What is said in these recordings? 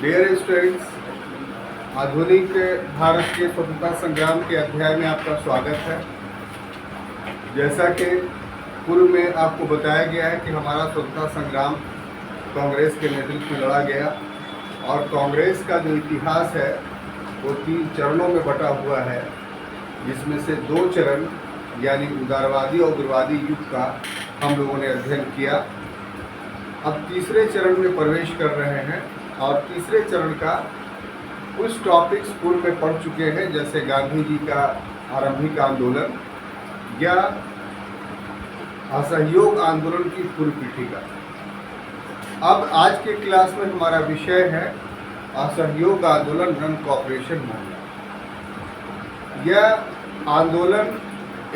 Dear students, आधुनिक भारत के स्वतंत्रता संग्राम के अध्याय में आपका स्वागत है। जैसा कि पूर्व में आपको बताया गया है कि हमारा स्वतंत्रता संग्राम कांग्रेस के नेतृत्व में लड़ा गया और कांग्रेस का जो इतिहास है वो 3 चरणों में बटा हुआ है, जिसमें से 2 चरण यानी उदारवादी और उग्रवादी युग का हम लोगों ने अध्ययन किया। अब तीसरे चरण में प्रवेश कर रहे हैं और तीसरे चरण का कुछ टॉपिक्स पूर्व में पढ़ चुके हैं, जैसे गांधी जी का आरंभिक आंदोलन या असहयोग आंदोलन की पूर्व पीठिका। अब आज के क्लास में हमारा विषय है असहयोग आंदोलन नॉन कोऑपरेशन मूवमेंट। यह आंदोलन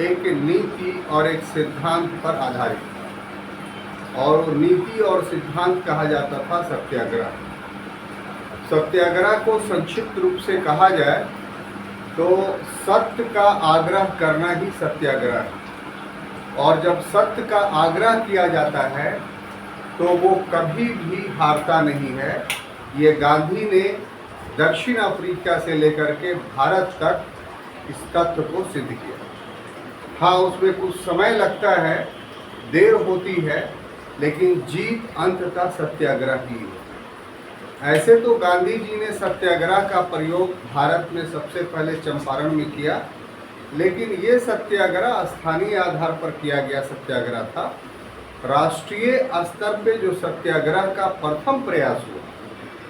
एक नीति और एक सिद्धांत पर आधारित था और नीति और सिद्धांत कहा जाता था सत्याग्रह। सत्याग्रह को संक्षिप्त रूप से कहा जाए तो सत्य का आग्रह करना ही सत्याग्रह है, और जब सत्य का आग्रह किया जाता है तो वो कभी भी हारता नहीं है। ये गांधी ने दक्षिण अफ्रीका से लेकर के भारत तक इस तथ्य को सिद्ध किया। हाँ, उसमें कुछ समय लगता है, देर होती है, लेकिन जीत अंततः सत्याग्रह की है। ऐसे तो गांधी जी ने सत्याग्रह का प्रयोग भारत में सबसे पहले चंपारण में किया, लेकिन ये सत्याग्रह स्थानीय आधार पर किया गया सत्याग्रह था। राष्ट्रीय स्तर पे जो सत्याग्रह का प्रथम प्रयास हुआ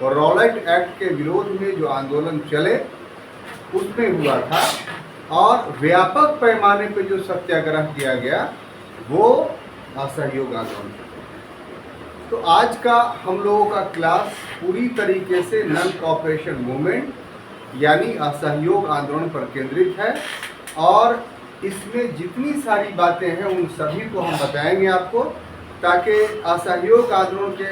और रॉलेट एक्ट के विरोध में जो आंदोलन चले उसमें हुआ था, और व्यापक पैमाने पे जो सत्याग्रह किया गया वो असहयोग आंदोलन। तो आज का हम लोगों का क्लास पूरी तरीके से नॉन कोऑपरेशन मूवमेंट यानी असहयोग आंदोलन पर केंद्रित है, और इसमें जितनी सारी बातें हैं उन सभी को हम बताएंगे आपको, ताकि असहयोग आंदोलन के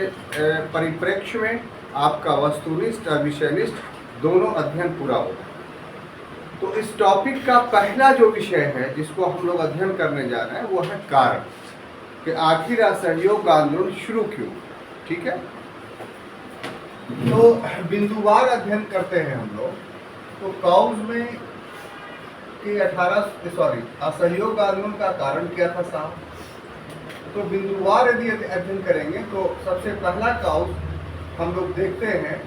परिप्रेक्ष्य में आपका वस्तुनिष्ठ और विषयनिष्ठ दोनों अध्ययन पूरा हो। तो इस टॉपिक का पहला जो विषय है जिसको हम लोग अध्ययन करने जा रहे हैं वो है कारण, कि आखिर असहयोग आंदोलन शुरू क्यों। ठीक है, तो बिंदुवार अध्ययन करते हैं हम लोग। तो काउज में कि असहयोग आंदोलन का कारण क्या था साहब, तो बिंदुवार यदि अध्ययन करेंगे तो सबसे पहला काउज हम लोग देखते हैं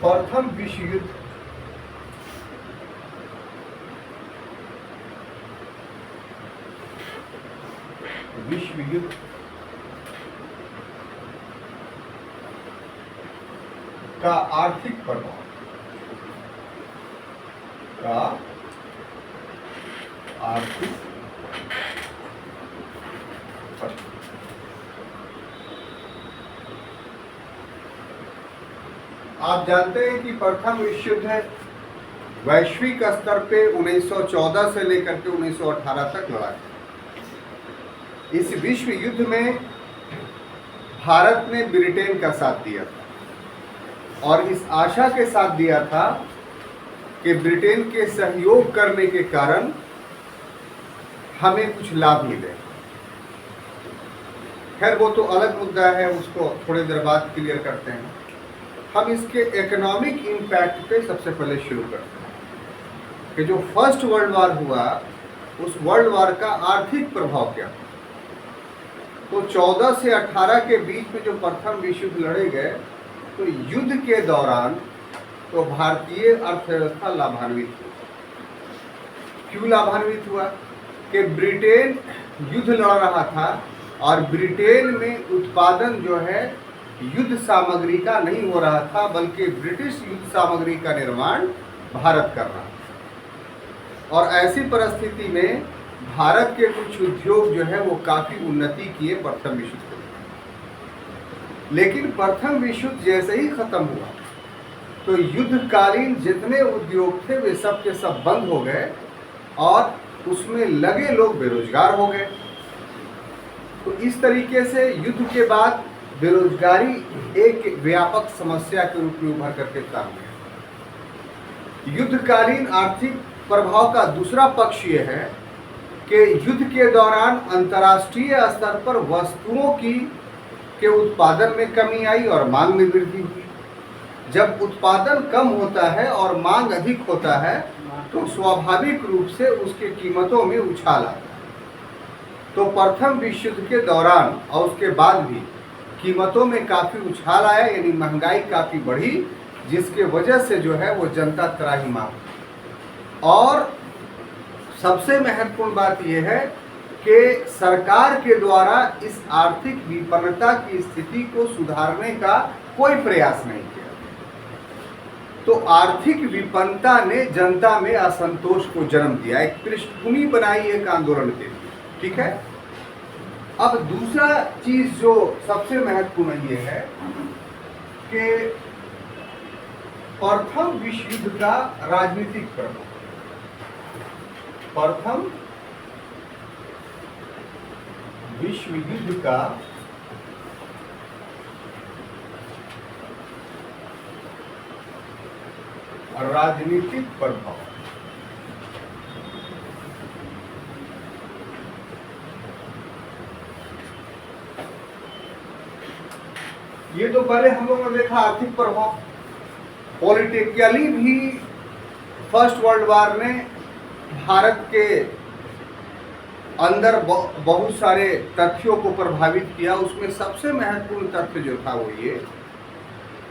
प्रथम विश्व युद्ध। विश्व युद्ध का आर्थिक प्रभाव आप जानते हैं कि प्रथम विश्व युद्ध वैश्विक स्तर पे 1914 से लेकर के 1918 तक लड़ा गया। इस विश्व युद्ध में भारत ने ब्रिटेन का साथ दिया था और इस आशा के साथ दिया था कि ब्रिटेन के सहयोग करने के कारण हमें कुछ लाभ मिले। खैर वो तो अलग मुद्दा है, उसको थोड़ी देर बाद क्लियर करते हैं। हम इसके इकोनॉमिक इम्पैक्ट पे सबसे पहले शुरू करते हैं कि जो फर्स्ट वर्ल्ड वॉर हुआ उस वर्ल्ड वॉर का आर्थिक प्रभाव क्या। तो 14 से 18 के बीच में जो प्रथम विश्व युद्ध लड़े गए, तो युद्ध के दौरान तो भारतीय अर्थव्यवस्था लाभान्वित हुई। क्यों लाभान्वित हुआ कि ब्रिटेन युद्ध लड़ रहा था और ब्रिटेन में उत्पादन जो है युद्ध सामग्री का नहीं हो रहा था, बल्कि ब्रिटिश युद्ध सामग्री का निर्माण भारत कर रहा था। और ऐसी परिस्थिति में भारत के कुछ उद्योग जो है वो काफ़ी उन्नति किए प्रथम विश्व युद्ध में। लेकिन प्रथम विश्व युद्ध जैसे ही ख़त्म हुआ तो युद्धकालीन जितने उद्योग थे वे सब के सब बंद हो गए और उसमें लगे लोग बेरोजगार हो गए। तो इस तरीके से युद्ध के बाद बेरोजगारी एक व्यापक समस्या के रूप में उभर करके सामने है। युद्धकालीन आर्थिक प्रभाव का दूसरा पक्ष ये है कि युद्ध के दौरान अंतर्राष्ट्रीय स्तर पर वस्तुओं के उत्पादन में कमी आई और मांग में वृद्धि हुई। जब उत्पादन कम होता है और मांग अधिक होता है तो स्वाभाविक रूप से उसके कीमतों में उछाल आता है। तो प्रथम विश्व युद्ध के दौरान और उसके बाद भी कीमतों में काफ़ी उछाल आया, यानी महंगाई काफ़ी बढ़ी, जिसके वजह से जो है वो जनता त्राहिमाम। और सबसे महत्वपूर्ण बात यह है कि सरकार के द्वारा इस आर्थिक विपन्नता की स्थिति को सुधारने का कोई प्रयास नहीं किया। तो आर्थिक विपन्नता ने जनता में असंतोष को जन्म दिया, एक पृष्ठभूमि बनाई एक आंदोलन के लिए। ठीक है। अब दूसरा चीज जो सबसे महत्वपूर्ण ये है कि प्रथम विश्व युद्ध का राजनीतिक प्रभाव। प्रथम विश्व युद्ध का राजनीतिक प्रभाव। ये तो पहले हम लोगों ने देखा आर्थिक प्रभाव। पॉलिटिकली भी फर्स्ट वर्ल्ड वॉर ने भारत के अंदर बहुत सारे तथ्यों को प्रभावित किया। उसमें सबसे महत्वपूर्ण तथ्य जो था वो ये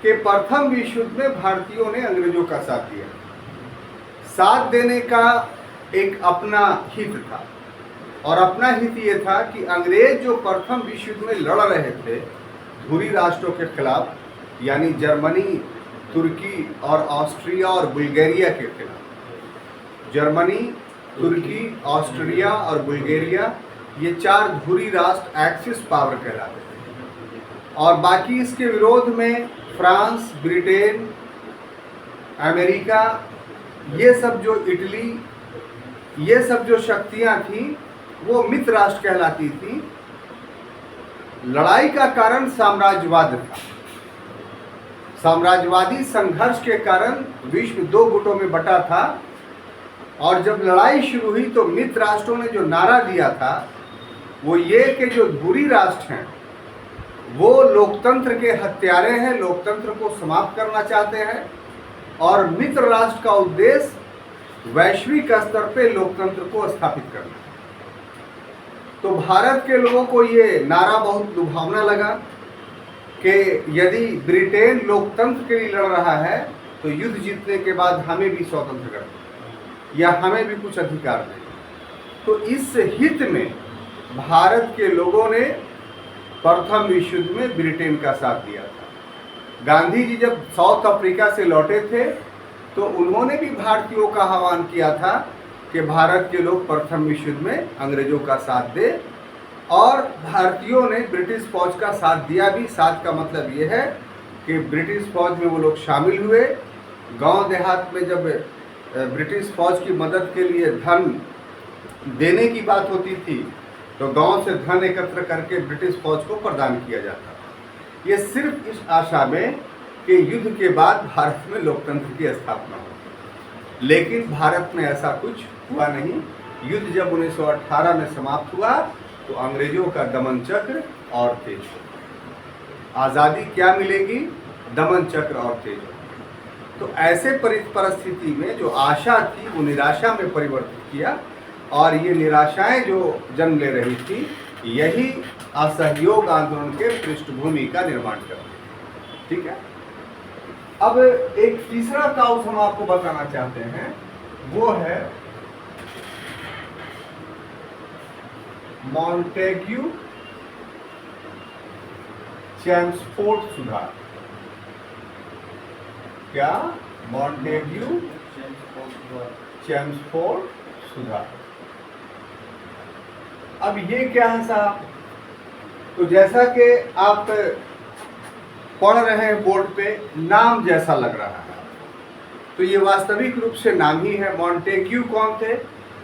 कि प्रथम विश्व युद्ध में भारतीयों ने अंग्रेजों का साथ दिया। साथ देने का एक अपना हित था, और अपना हित ये था कि अंग्रेज जो प्रथम विश्व युद्ध में लड़ रहे थे धुरी राष्ट्रों के खिलाफ, यानी जर्मनी, तुर्की और ऑस्ट्रिया और बुल्गारिया के खिलाफ। जर्मनी, तुर्की, ऑस्ट्रिया और बुल्गारिया ये चार धुरी राष्ट्र एक्सिस पावर कहलाते थे, और बाकी इसके विरोध में फ्रांस, ब्रिटेन, अमेरिका, ये सब जो इटली, ये सब जो शक्तियां थी वो मित्र राष्ट्र कहलाती थी। लड़ाई का कारण साम्राज्यवाद था। साम्राज्यवादी संघर्ष के कारण विश्व दो गुटों में बटा था, और जब लड़ाई शुरू हुई तो मित्र राष्ट्रों ने जो नारा दिया था वो ये कि जो धुरी राष्ट्र हैं वो लोकतंत्र के हत्यारे हैं, लोकतंत्र को समाप्त करना चाहते हैं, और मित्र राष्ट्र का उद्देश्य वैश्विक स्तर पे लोकतंत्र को स्थापित करना। तो भारत के लोगों को ये नारा बहुत लुभावना लगा कि यदि ब्रिटेन लोकतंत्र के लिए लड़ रहा है तो युद्ध जीतने के बाद हमें भी स्वतंत्र कर दें या हमें भी कुछ अधिकार दें। तो इस हित में भारत के लोगों ने प्रथम विश्व युद्ध में ब्रिटेन का साथ दिया था। गांधी जी जब साउथ अफ्रीका से लौटे थे तो उन्होंने भी भारतीयों का आह्वान किया था कि भारत के लोग प्रथम विश्व युद्ध में अंग्रेजों का साथ दे, और भारतीयों ने ब्रिटिश फौज का साथ दिया भी। साथ का मतलब ये है कि ब्रिटिश फौज में वो लोग शामिल हुए। गांव देहात में जब ब्रिटिश फौज की मदद के लिए धन देने की बात होती थी तो गांव से धन एकत्र करके ब्रिटिश फौज को प्रदान किया जाता था। ये सिर्फ इस आशा में कि युद्ध के बाद भारत में लोकतंत्र की स्थापना हो। लेकिन भारत में ऐसा कुछ हुआ नहीं। युद्ध जब 1918 में समाप्त हुआ तो अंग्रेजों का दमन चक्र और तेज हो। आज़ादी क्या मिलेगी? दमन चक्र और तेज हो। तो ऐसे परिस्थिति में जो आशा थी वो निराशा में परिवर्तित किया, और ये निराशाएं जो जन्म ले रही थी यही असहयोग आंदोलन के पृष्ठभूमि का निर्माण करती। ठीक है। अब एक तीसरा काउस हम आपको बताना चाहते हैं, वो है मॉन्टेग्यू चेम्सफोर्ड सुधार। क्या? मॉन्टेग्यू चेम्सफोर्ड सुधार। अब ये क्या है साहब? तो जैसा कि आप पढ़ रहे हैं बोर्ड पे, नाम जैसा लग रहा है, तो ये वास्तविक रूप से नाम ही है। मॉन्टेग्यू कौन थे?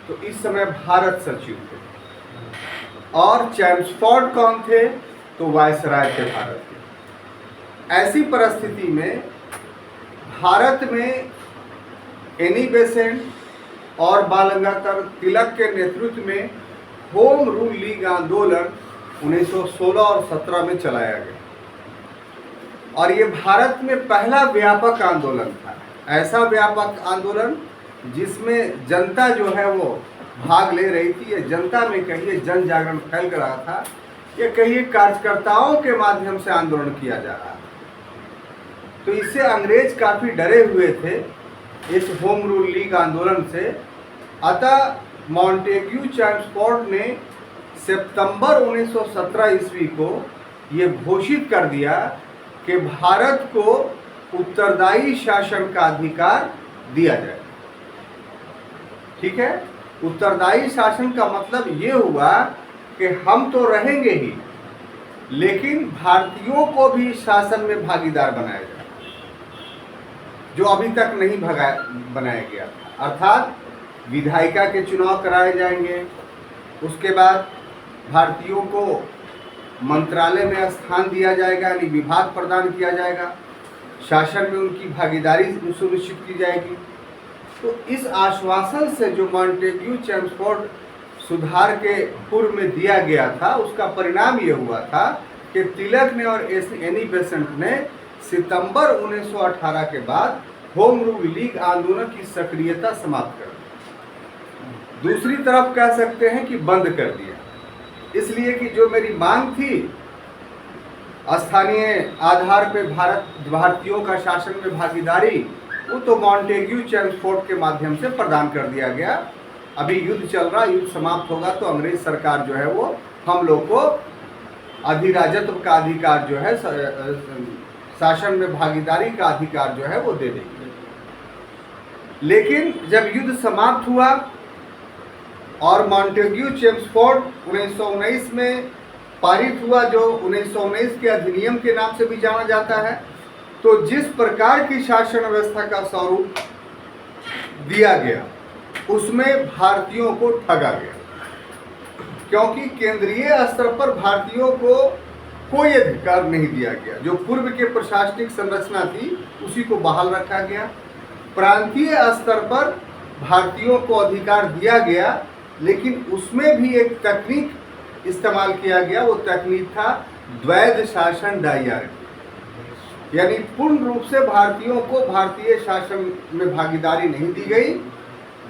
तो इस समय भारत सचिव थे। और चेम्सफोर्ड कौन थे? तो वायसराय थे भारत के। ऐसी परिस्थिति में भारत में एनी बेसेंट और बाल गंगाधर तिलक के नेतृत्व में होम रूल लीग आंदोलन 1916 और 17 में चलाया गया। और ये भारत में पहला व्यापक आंदोलन था, ऐसा व्यापक आंदोलन जिसमें जनता जो है वो भाग ले रही थी। ये जनता में कहिए जन जागरण फैल रहा था, ये कहिए कार्यकर्ताओं के माध्यम से आंदोलन किया जा रहा था। तो इससे अंग्रेज काफ़ी डरे हुए थे इस होम रूल लीग आंदोलन से। अतः मॉन्टेग्यू चैम्सफोर्ड ने सितंबर 1917 ईस्वी को ये घोषित कर दिया कि भारत को उत्तरदायी शासन का अधिकार दिया जाए। ठीक है, उत्तरदायी शासन का मतलब ये हुआ कि हम तो रहेंगे ही, लेकिन भारतीयों को भी शासन में भागीदार बनाया जाए, जो अभी तक नहीं बनाया गया था। अर्थात विधायिका के चुनाव कराए जाएंगे, उसके बाद भारतीयों को मंत्रालय में स्थान दिया जाएगा, यानी विभाग प्रदान किया जाएगा, शासन में उनकी भागीदारी सुनिश्चित की जाएगी। तो इस आश्वासन से जो मॉन्टेग्यू चैम्सफोर्ड सुधार के पूर्व में दिया गया था, उसका परिणाम ये हुआ था कि तिलक ने और एनी बेसेंट ने सितंबर 1918 के बाद होम रूल लीग आंदोलन की सक्रियता समाप्त कर दी। दूसरी तरफ कह सकते हैं कि बंद कर दिया, इसलिए कि जो मेरी मांग थी स्थानीय आधार पर भारतीयों का शासन में भागीदारी, वो तो मॉन्टेग्यू चैम्सफोर्ड के माध्यम से प्रदान कर दिया गया। अभी युद्ध चल रहा, युद्ध समाप्त होगा तो अंग्रेज सरकार जो है वो हम लोग को अधिराजत्व का अधिकार जो है, शासन में भागीदारी का अधिकार जो है वो दे देगी। लेकिन जब युद्ध समाप्त हुआ और मॉन्टेग्यू चैम्सफोर्ड 1919 में पारित हुआ, जो 1919 के अधिनियम के नाम से भी जाना जाता है, तो जिस प्रकार की शासन व्यवस्था का स्वरूप दिया गया उसमें भारतीयों को ठगा गया, क्योंकि केंद्रीय स्तर पर भारतीयों को कोई अधिकार नहीं दिया गया। जो पूर्व के प्रशासनिक संरचना थी उसी को बहाल रखा गया। प्रांतीय स्तर पर भारतीयों को अधिकार दिया गया, लेकिन उसमें भी एक तकनीक इस्तेमाल किया गया। वो तकनीक था द्वैध शासन डायरेक्ट, यानी पूर्ण रूप से भारतीयों को भारतीय शासन में भागीदारी नहीं दी गई।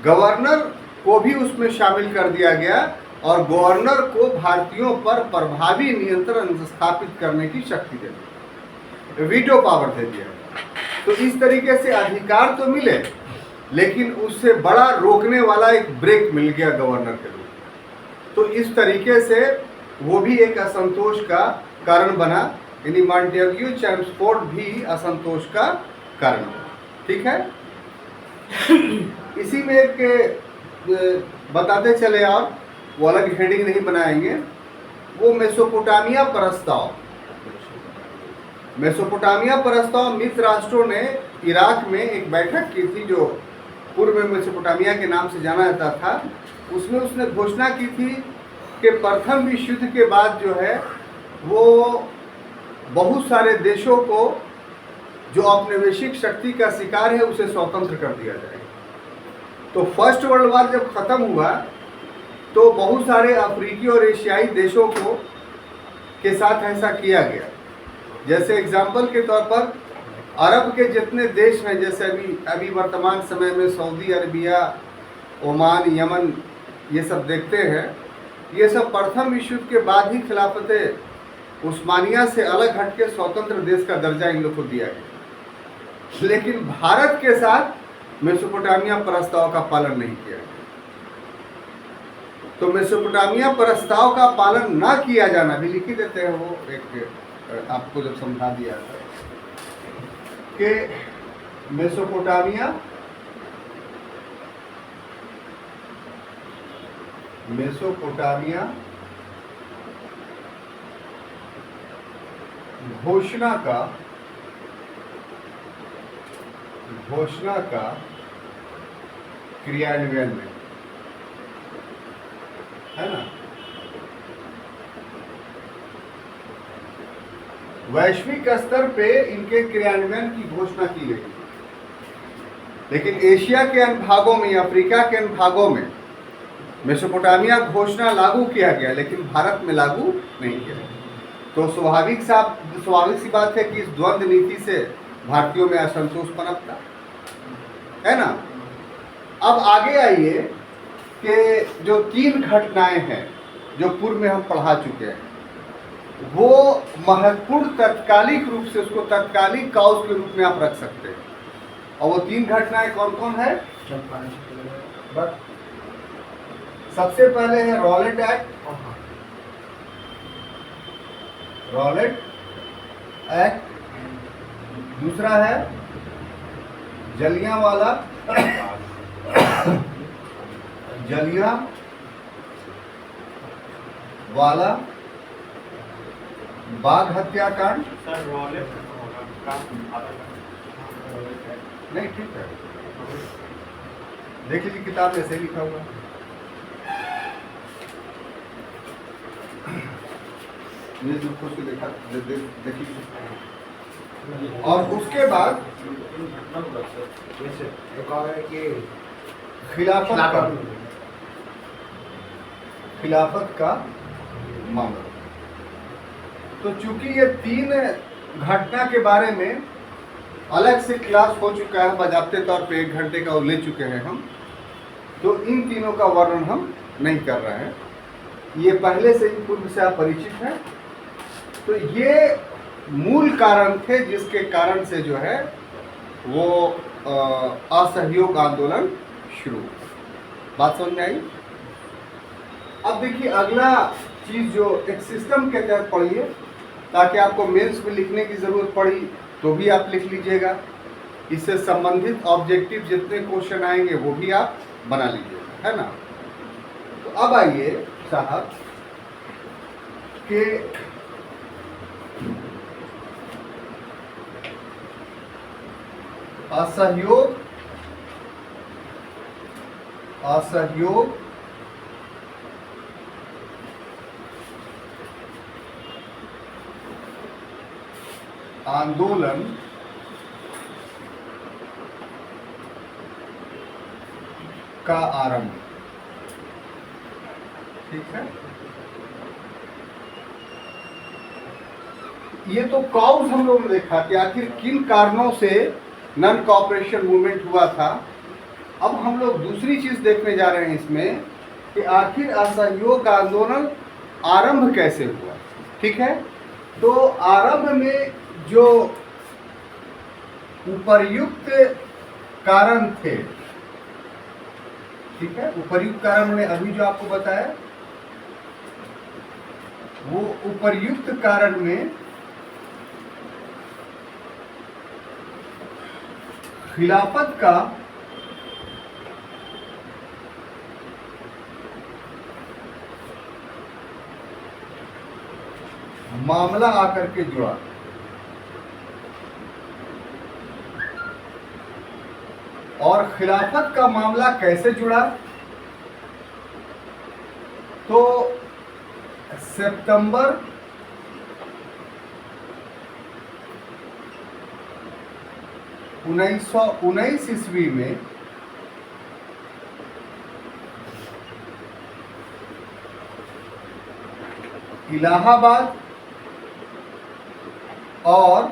गवर्नर को भी उसमें शामिल कर दिया गया और गवर्नर को भारतीयों पर प्रभावी नियंत्रण स्थापित करने की शक्ति दे दी, वीटो पावर दे दिया। तो इस तरीके से अधिकार तो मिले, लेकिन उससे बड़ा रोकने वाला एक ब्रेक मिल गया गवर्नर के रूप में। तो इस तरीके से वो भी एक असंतोष का कारण बना, यानी मॉन्टेग्यू चैम्सफोर्ड भी असंतोष का कारण बना। ठीक है, इसी में एक बताते चले, और वो अलग हेडिंग नहीं बनाएंगे, वो मेसोपोटामिया प्रस्ताव। मेसोपोटामिया प्रस्ताव मिस्र राष्ट्रों ने इराक में एक बैठक की थी, जो पूर्व में मेसोपोटामिया के नाम से जाना जाता था। उसमें उसने घोषणा की थी कि प्रथम विश्व युद्ध के बाद जो है वो बहुत सारे देशों को जो औपनिवेशिक शक्ति का शिकार है उसे स्वतंत्र कर दिया जाएगा। तो फर्स्ट वर्ल्ड वॉर जब ख़त्म हुआ तो बहुत सारे अफ्रीकी और एशियाई देशों को के साथ ऐसा किया गया। जैसे एग्जाम्पल के तौर पर अरब के जितने देश हैं, जैसे अभी वर्तमान समय में सऊदी अरबिया, ओमान, यमन, ये सब देखते हैं, ये सब प्रथम विश्व युद्ध के बाद ही खिलाफत उस्मानिया से अलग हट के स्वतंत्र देश का दर्जा इन लोग को दिया गया। लेकिन भारत के साथ मेसोपोटामिया प्रस्ताव का पालन नहीं किया गया। तो मेसोपोटामिया प्रस्ताव का पालन ना किया जाना भी लिख ही देते हैं, वो एक आपको जब समझा दिया था कि मेसोपोटामिया घोषणा का क्रियान्वयन में, है ना, वैश्विक स्तर पे इनके क्रियान्वयन की घोषणा की गई। लेकिन एशिया के अन्य भागों में, अफ्रीका के अन्य भागों में मेसोपोटामिया घोषणा लागू किया गया, लेकिन भारत में लागू नहीं किया गया। तो स्वाभाविक सी बात है कि इस द्वंद्व नीति से भारतीयों में असंतोष पनपता है ना। अब आगे आइए कि जो 3 घटनाएं हैं जो पूर्व में हम पढ़ा चुके हैं, वो महत्वपूर्ण तात्कालिक रूप से उसको तात्कालिक काउज के रूप में आप रख सकते हैं। और वो 3 घटनाएं कौन कौन है? सबसे पहले है रॉलेट एक्ट, रॉलेट एक्ट। दूसरा है जलियांवाला बाग हत्याकांड। नहीं, ठीक है, देख लीजिए किताब में ऐसे लिखा हुआ। ये दुखों से देखा देखिए। और उसके बाद खिलाफत का मामला। तो चूंकि ये 3 घटना के बारे में अलग से क्लास हो चुका है, बाज़ाब्ते तौर पे 1 घंटे का ले चुके हैं हम, तो इन तीनों का वर्णन हम नहीं कर रहे हैं। ये पहले से ही पूर्व से आप परिचित हैं। तो ये मूल कारण थे जिसके कारण से जो है वो असहयोग आंदोलन शुरू। बात समझ में आई? अब देखिए अगला चीज़ जो एक सिस्टम के तहत पढ़िए, ताकि आपको मेंस में लिखने की ज़रूरत पड़ी तो भी आप लिख लीजिएगा। इससे संबंधित ऑब्जेक्टिव जितने क्वेश्चन आएंगे वो भी आप बना लीजिएगा, है ना। तो अब आइए साहब कि असहयोग आंदोलन का आरंभ। ठीक है, ये तो कॉज हम लोगों ने देखा कि आखिर किन कारणों से नॉन कोऑपरेशन मूवमेंट हुआ था। अब हम लोग दूसरी चीज देखने जा रहे हैं इसमें कि आखिर असहयोग आंदोलन आरंभ कैसे हुआ। ठीक है, तो आरंभ में जो उपर्युक्त कारण थे, ठीक है, उपर्युक्त कारण मैंने अभी जो आपको बताया, वो उपर्युक्त कारण में खिलाफत का मामला आकर के जुड़ा। और खिलाफत का मामला कैसे जुड़ा? तो सितंबर 1919 ईस्वी में इलाहाबाद और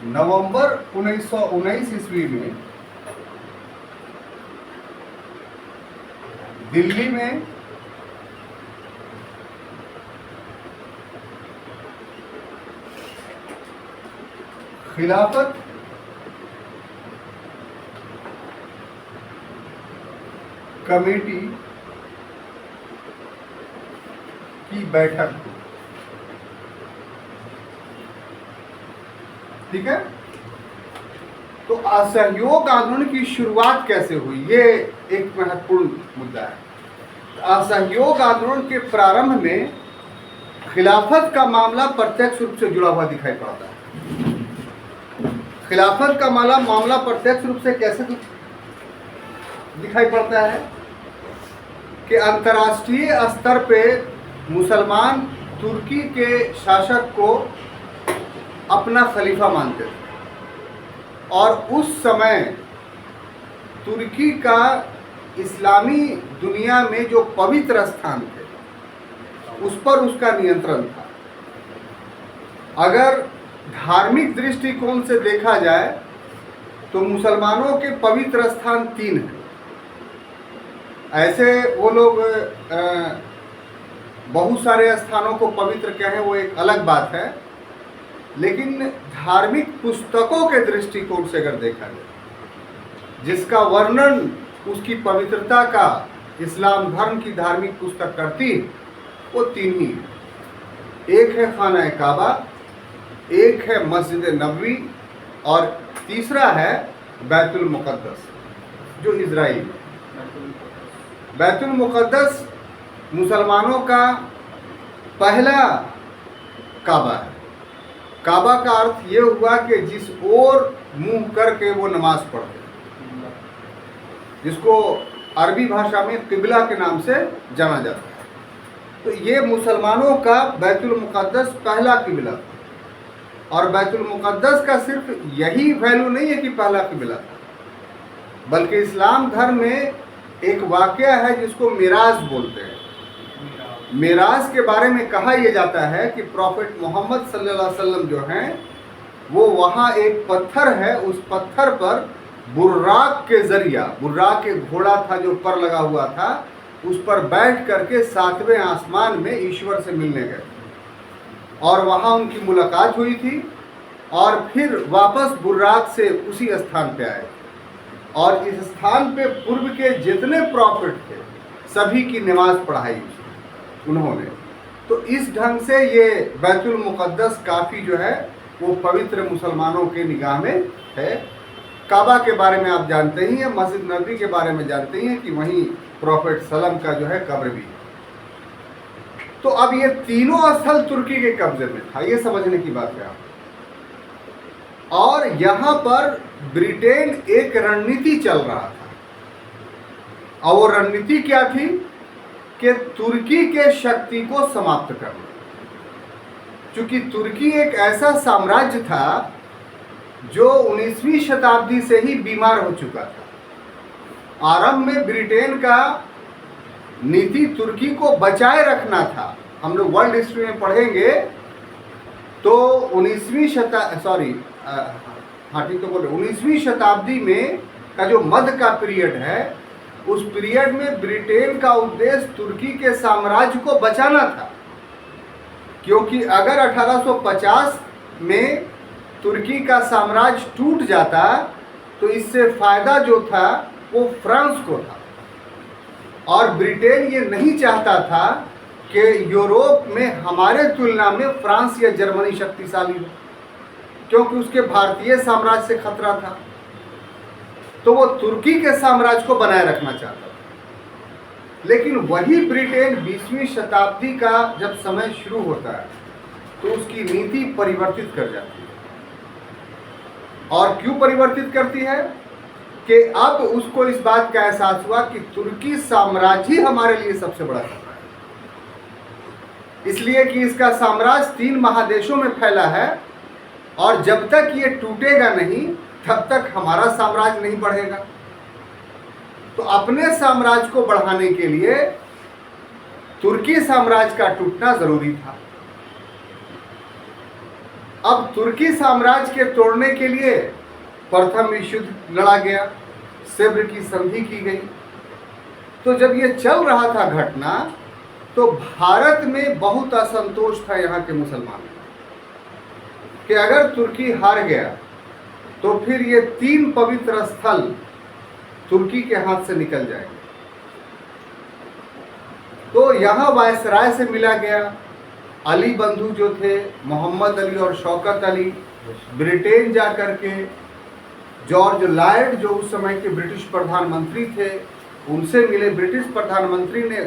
नवंबर 1919 ईस्वी में दिल्ली में खिलाफत कमेटी की बैठक हुई। ठीक है, तो असहयोग आंदोलन की शुरुआत कैसे हुई, ये एक महत्वपूर्ण मुद्दा है। असहयोग आंदोलन के प्रारंभ में खिलाफत का मामला प्रत्यक्ष रूप से जुड़ा हुआ दिखाई पड़ता है। खिलाफत का मामला प्रत्यक्ष रूप से कैसे दिखाई पड़ता है कि अंतर्राष्ट्रीय स्तर पे मुसलमान तुर्की के शासक को अपना खलीफा मानते थे, और उस समय तुर्की का इस्लामी दुनिया में जो पवित्र स्थान थे उस पर उसका नियंत्रण था। अगर धार्मिक दृष्टिकोण से देखा जाए तो मुसलमानों के पवित्र स्थान 3 हैं। ऐसे वो लोग बहुत सारे स्थानों को पवित्र कहें वो एक अलग बात है, लेकिन धार्मिक पुस्तकों के दृष्टिकोण से अगर देखा जाए, जिसका वर्णन उसकी पवित्रता का इस्लाम धर्म की धार्मिक पुस्तक करती है, वो 3 ही है। एक है खाना काबा, एक है मस्जिद नबवी, और तीसरा है बैतुल मुक़द्दस जो इजराइल है। बैतुल मुक़द्दस मुसलमानों का पहला काबा है। काबा का अर्थ ये हुआ कि जिस ओर मुंह करके वो नमाज पढ़ते, जिसको अरबी भाषा में किबला के नाम से जाना जाता है। तो ये मुसलमानों का बैतुल मुक़द्दस पहला किबला था। और बैतुल मुक़द्दस का सिर्फ यही वैल्यू नहीं है कि पहला किबला था, बल्कि इस्लाम धर्म में एक वाक़या है जिसको मिराज बोलते हैं। मिराज के बारे में कहा यह जाता है कि प्रॉफिट मोहम्मद सल्लल्लाहु अलैहि वसल्लम जो हैं वो वहाँ एक पत्थर है, उस पत्थर पर बुर्राक के जरिया, बुर्राक एक घोड़ा था जो पर लगा हुआ था, उस पर बैठ करके 7वें आसमान में ईश्वर से मिलने गए और वहाँ उनकी मुलाकात हुई थी। और फिर वापस बुर्राक से उसी स्थान पे आए और इस स्थान पे पूर्व के जितने प्रॉफिट थे सभी की नमाज पढ़ाई उन्होंने। तो इस ढंग से ये बैतुल मुक़द्दस काफ़ी जो है वो पवित्र मुसलमानों के निगाह में है। काबा के बारे में आप जानते ही हैं, मस्जिद नबवी के बारे में जानते ही हैं कि वहीं प्रॉफिट सल्लम का जो है कब्र भी। तो अब ये तीनों स्थल तुर्की के कब्जे में था, ये समझने की बात है आप। और यहाँ पर ब्रिटेन एक रणनीति चल रहा था, और वो रणनीति क्या थी कि तुर्की के शक्ति को समाप्त करना। क्योंकि तुर्की एक ऐसा साम्राज्य था जो 19वीं शताब्दी से ही बीमार हो चुका था। आरंभ में ब्रिटेन का नीति तुर्की को बचाए रखना था। हम लोग वर्ल्ड हिस्ट्री में पढ़ेंगे तो 19वीं शताब्दी में का जो मध्य का पीरियड है, उस पीरियड में ब्रिटेन का उद्देश्य तुर्की के साम्राज्य को बचाना था। क्योंकि अगर 1850 में तुर्की का साम्राज्य टूट जाता तो इससे फायदा जो था वो फ्रांस को था। और ब्रिटेन ये नहीं चाहता था कि यूरोप में हमारे तुलना में फ्रांस या जर्मनी शक्तिशाली हो, क्योंकि उसके भारतीय साम्राज्य से खतरा था। तो वो तुर्की के साम्राज्य को बनाए रखना चाहता था। लेकिन वही ब्रिटेन 20वीं शताब्दी का जब समय शुरू होता है तो उसकी नीति परिवर्तित कर जाती है। और क्यों परिवर्तित करती है कि अब उसको इस बात का एहसास हुआ कि तुर्की साम्राज्य ही हमारे लिए सबसे बड़ा खतरा है। इसलिए कि इसका साम्राज्य 3 महादेशों में फैला है और जब तक ये टूटेगा नहीं तब तक हमारा साम्राज्य नहीं बढ़ेगा। तो अपने साम्राज्य को बढ़ाने के लिए तुर्की साम्राज्य का टूटना जरूरी था। अब तुर्की साम्राज्य के तोड़ने के लिए प्रथम विश्व युद्ध लड़ा गया, सेब्र की संधि की गई। तो जब ये चल रहा था घटना, तो भारत में बहुत असंतोष था यहाँ के मुसलमानों कि अगर तुर्की हार गया तो फिर ये 3 पवित्र स्थल तुर्की के हाथ से निकल जाएंगे। तो यहाँ वायसराय से मिला गया। अली बंधु जो थे, मोहम्मद अली और शौकत अली, ब्रिटेन जा कर के जॉर्ज लॉयड जो उस समय के ब्रिटिश प्रधानमंत्री थे उनसे मिले। ब्रिटिश प्रधानमंत्री ने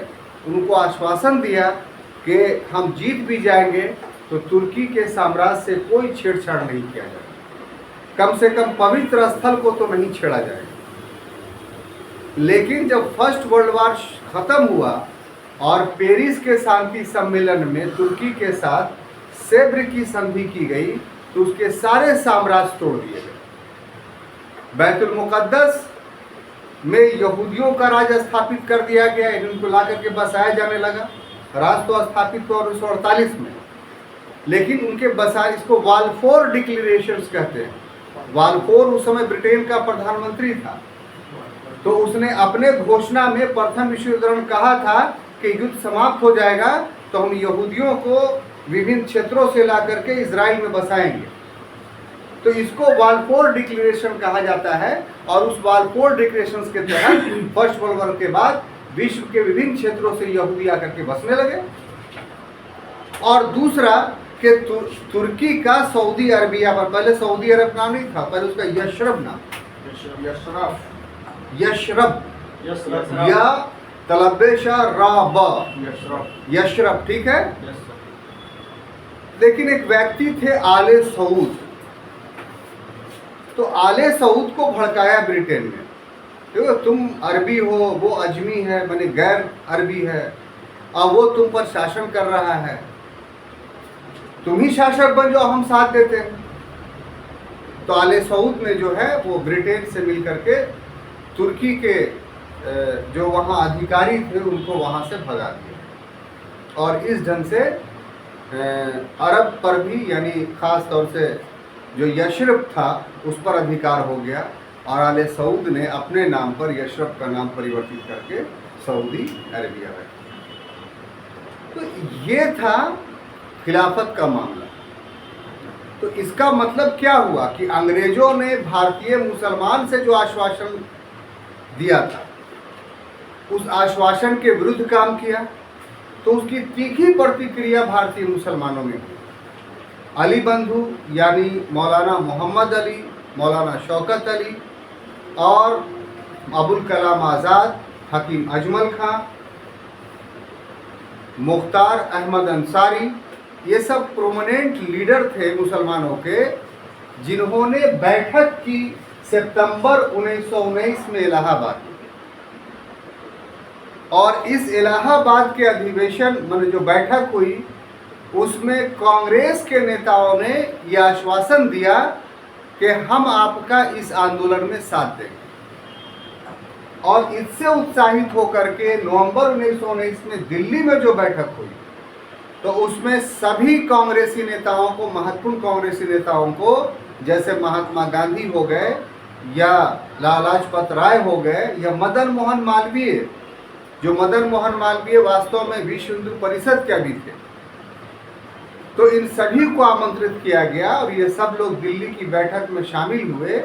उनको आश्वासन दिया कि हम जीत भी जाएंगे तो तुर्की के साम्राज्य से कोई छेड़छाड़ नहीं किया जाएगा, कम से कम पवित्र स्थल को तो नहीं छेड़ा जाएगा। लेकिन जब फर्स्ट वर्ल्ड वार खत्म हुआ और पेरिस के शांति सम्मेलन में तुर्की के साथ सेब्र की संधि की गई तो उसके सारे साम्राज्य तोड़ दिए गए। बैतुल मुक़द्दस में यहूदियों का राज स्थापित कर दिया गया, इनको ला करके बसाया जाने लगा। राज तो स्थापित हुआ 1948 में, लेकिन उनके बसाए इसको बाल्फोर डिक्लेरेशंस कहते हैं। बाल्फोर उस समय ब्रिटेन का प्रधानमंत्री था, तो उसने अपने घोषणा में प्रथम विश्व युद्ध दौरान कहा था कि युद्ध समाप्त हो जाएगा तो हम यहूदियों को विभिन्न क्षेत्रों से ला करके इजराइल में बसाएंगे। तो इसको बाल्फोर डिक्लेरेशन कहा जाता है, और उस बाल्फोर डिक्लेरेशन के तहत फर्स्ट वर्ल्ड वॉर के बाद विश्व के विभिन्न क्षेत्रों से यहूदी आकर के बसने लगे। और दूसरा कि तुर्की का सऊदी अरबिया पर, पहले सऊदी अरब नाम नहीं था, पहले उसका यशरब नाम, यशरब या तलबेशा राब यशरब, ठीक है। लेकिन एक व्यक्ति थे आले सऊद, तो आले सऊद को भड़काया ब्रिटेन ने, देखो तुम अरबी हो, वो अजमी है, माने गैर अरबी है, और वो तुम पर शासन कर रहा है, तुम ही शासक बन जाओ, हम साथ देते हैं। तो आले सऊद ने जो है वो ब्रिटेन से मिलकर के तुर्की के जो वहाँ अधिकारी थे उनको वहाँ से भगा दिया, और इस ढंग से अरब पर भी, यानी ख़ास तौर से जो यशरब था उस पर अधिकार हो गया, और आले सऊद ने अपने नाम पर यशरब का नाम परिवर्तित करके सऊदी अरबिया रखा। तो ये था खिलाफत का मामला। तो इसका मतलब क्या हुआ कि अंग्रेजों ने भारतीय मुसलमान से जो आश्वासन दिया था उस आश्वासन के विरुद्ध काम किया, तो उसकी तीखी प्रतिक्रिया भारतीय मुसलमानों में हुई। अली बंधु यानी मौलाना मोहम्मद अली, मौलाना शौकत अली और अबुल कलाम आज़ाद, हकीम अजमल खां, मुख्तार अहमद अंसारी, ये सब प्रोमिनेंट लीडर थे मुसलमानों के, जिन्होंने बैठक की सितंबर 1919 में इलाहाबाद, और इस इलाहाबाद के अधिवेशन में जो बैठक हुई उसमें कांग्रेस के नेताओं ने यह आश्वासन दिया कि हम आपका इस आंदोलन में साथ देंगे, और इससे उत्साहित होकर के नवंबर 1919 में दिल्ली में जो बैठक हुई तो उसमें सभी कांग्रेसी नेताओं को, महत्वपूर्ण कांग्रेसी नेताओं को, जैसे महात्मा गांधी हो गए या लाला लाजपत राय हो गए या मदन मोहन मालवीय, जो मदन मोहन मालवीय वास्तव में विश्व हिंदू परिषद के भी थे, तो इन सभी को आमंत्रित किया गया और ये सब लोग दिल्ली की बैठक में शामिल हुए।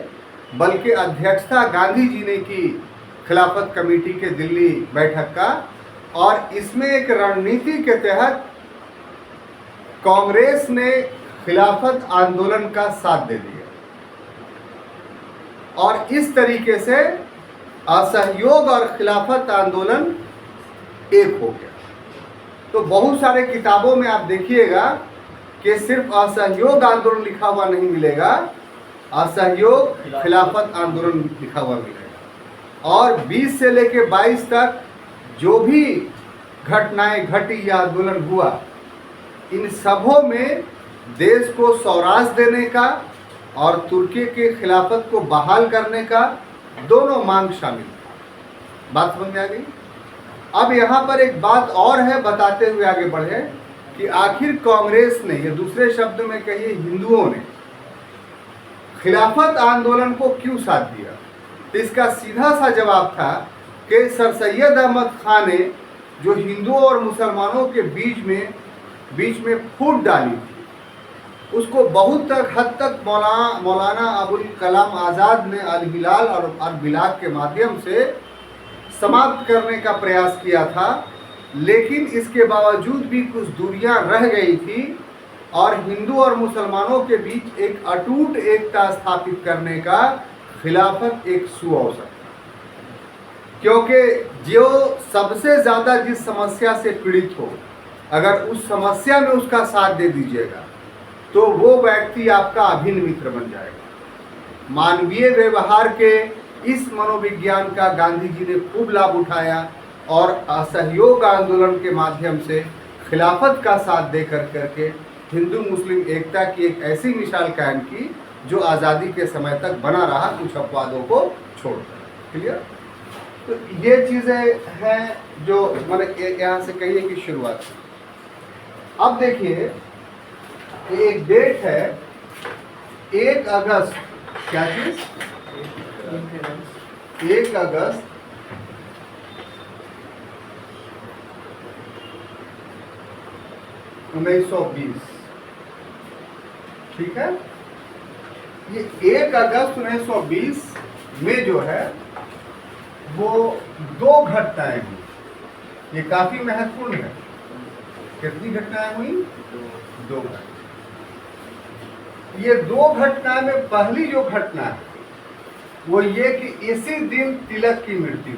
बल्कि अध्यक्षता गांधी जी ने की खिलाफत कमेटी के दिल्ली बैठक का, और इसमें एक रणनीति के तहत कांग्रेस ने खिलाफत आंदोलन का साथ दे दिया, और इस तरीके से असहयोग और खिलाफत आंदोलन एक हो गया। तो बहुत सारे किताबों में आप देखिएगा कि सिर्फ असहयोग आंदोलन लिखा हुआ नहीं मिलेगा, असहयोग खिलाफत आंदोलन लिखा हुआ मिलेगा। और 20 से लेकर 22 तक जो भी घटनाएं घटी या आंदोलन हुआ, इन सबों में देश को स्वराज देने का और तुर्की के खिलाफत को बहाल करने का दोनों मांग शामिल था। बात समझ में आ गई। अब यहाँ पर एक बात और है, बताते हुए आगे बढ़े कि आखिर कांग्रेस ने, या दूसरे शब्द में कहिए हिंदुओं ने, खिलाफत आंदोलन को क्यों साथ दिया। तो इसका सीधा सा जवाब था कि सर सैयद अहमद खान ने जो हिंदुओं और मुसलमानों के बीच में फूट डाली थी, उसको बहुत हद तक मौलाना अबुल कलाम आज़ाद ने अल हिलाल और अल बिलाग के माध्यम से समाप्त करने का प्रयास किया था। लेकिन इसके बावजूद भी कुछ दूरियां रह गई थी, और हिंदू और मुसलमानों के बीच एक अटूट एकता स्थापित करने का खिलाफत एक सुअवसर था। क्योंकि जो सबसे ज़्यादा जिस समस्या से पीड़ित हो, अगर उस समस्या में उसका साथ दे दीजिएगा तो वो व्यक्ति आपका अभिन्न मित्र बन जाएगा। मानवीय व्यवहार के इस मनोविज्ञान का गांधी जी ने खूब लाभ उठाया, और असहयोग आंदोलन के माध्यम से खिलाफत का साथ दे करके हिंदू मुस्लिम एकता की एक ऐसी मिसाल कायम की जो आज़ादी के समय तक बना रहा, कुछ अपवादों को छोड़कर। क्लियर। तो ये चीज़ें हैं जो मैंने यहाँ से कही है कि शुरुआत की। अब देखिए एक डेट है 1 अगस्त, क्या चीज? 1 अगस्त 1920, ठीक है। ये 1 अगस्त 1920 में जो है वो 2 घटनाएं हुई। ये काफी महत्वपूर्ण है। कितनी घटनाएं हुई? 2 घटनाएं। ये 2 घटनाएं में पहली जो घटना है वो ये कि इसी दिन तिलक की मृत्यु।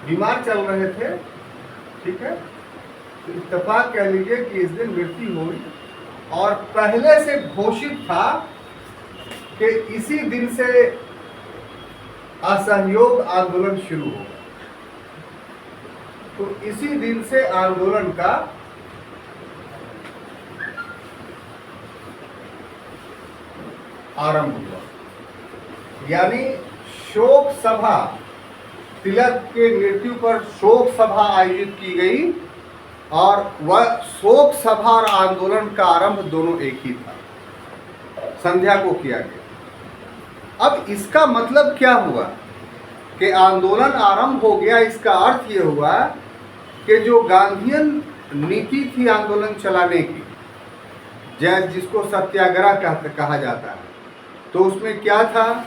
बीमार चल रहे थे, ठीक है, तो इत्तेफाक कह लीजिए कि इस दिन मृत्यु हुई और पहले से घोषित था कि इसी दिन से असहयोग आंदोलन शुरू होगा। तो इसी दिन से आंदोलन का आरंभ हुआ, यानी शोक सभा, तिलक के मृत्यु पर शोक सभा आयोजित की गई और वह शोक सभा और आंदोलन का आरंभ दोनों एक ही था, संध्या को किया गया। अब इसका मतलब क्या हुआ कि आंदोलन आरंभ हो गया। इसका अर्थ ये हुआ कि जो गांधीयन नीति थी आंदोलन चलाने की, जिसको सत्याग्रह कहा जाता है, तो उसमें क्या था?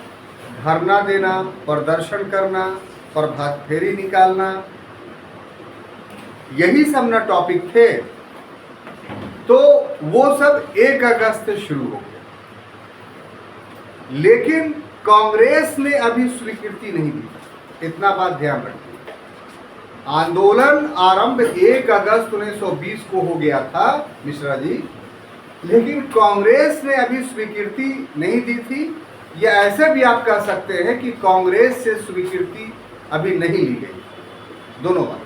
धरना देना, प्रदर्शन करना, प्रभात फेरी निकालना, यही सब ना टॉपिक थे। तो वो सब 1 अगस्त से शुरू हो गया, लेकिन कांग्रेस ने अभी स्वीकृति नहीं दी। इतना बात ध्यान रखिए। आंदोलन आरंभ 1 अगस्त 1920 को हो गया था मिश्रा जी, लेकिन कांग्रेस ने अभी स्वीकृति नहीं दी थी, या ऐसे भी आप कह सकते हैं कि कांग्रेस से स्वीकृति अभी नहीं ली गई, दोनों बात।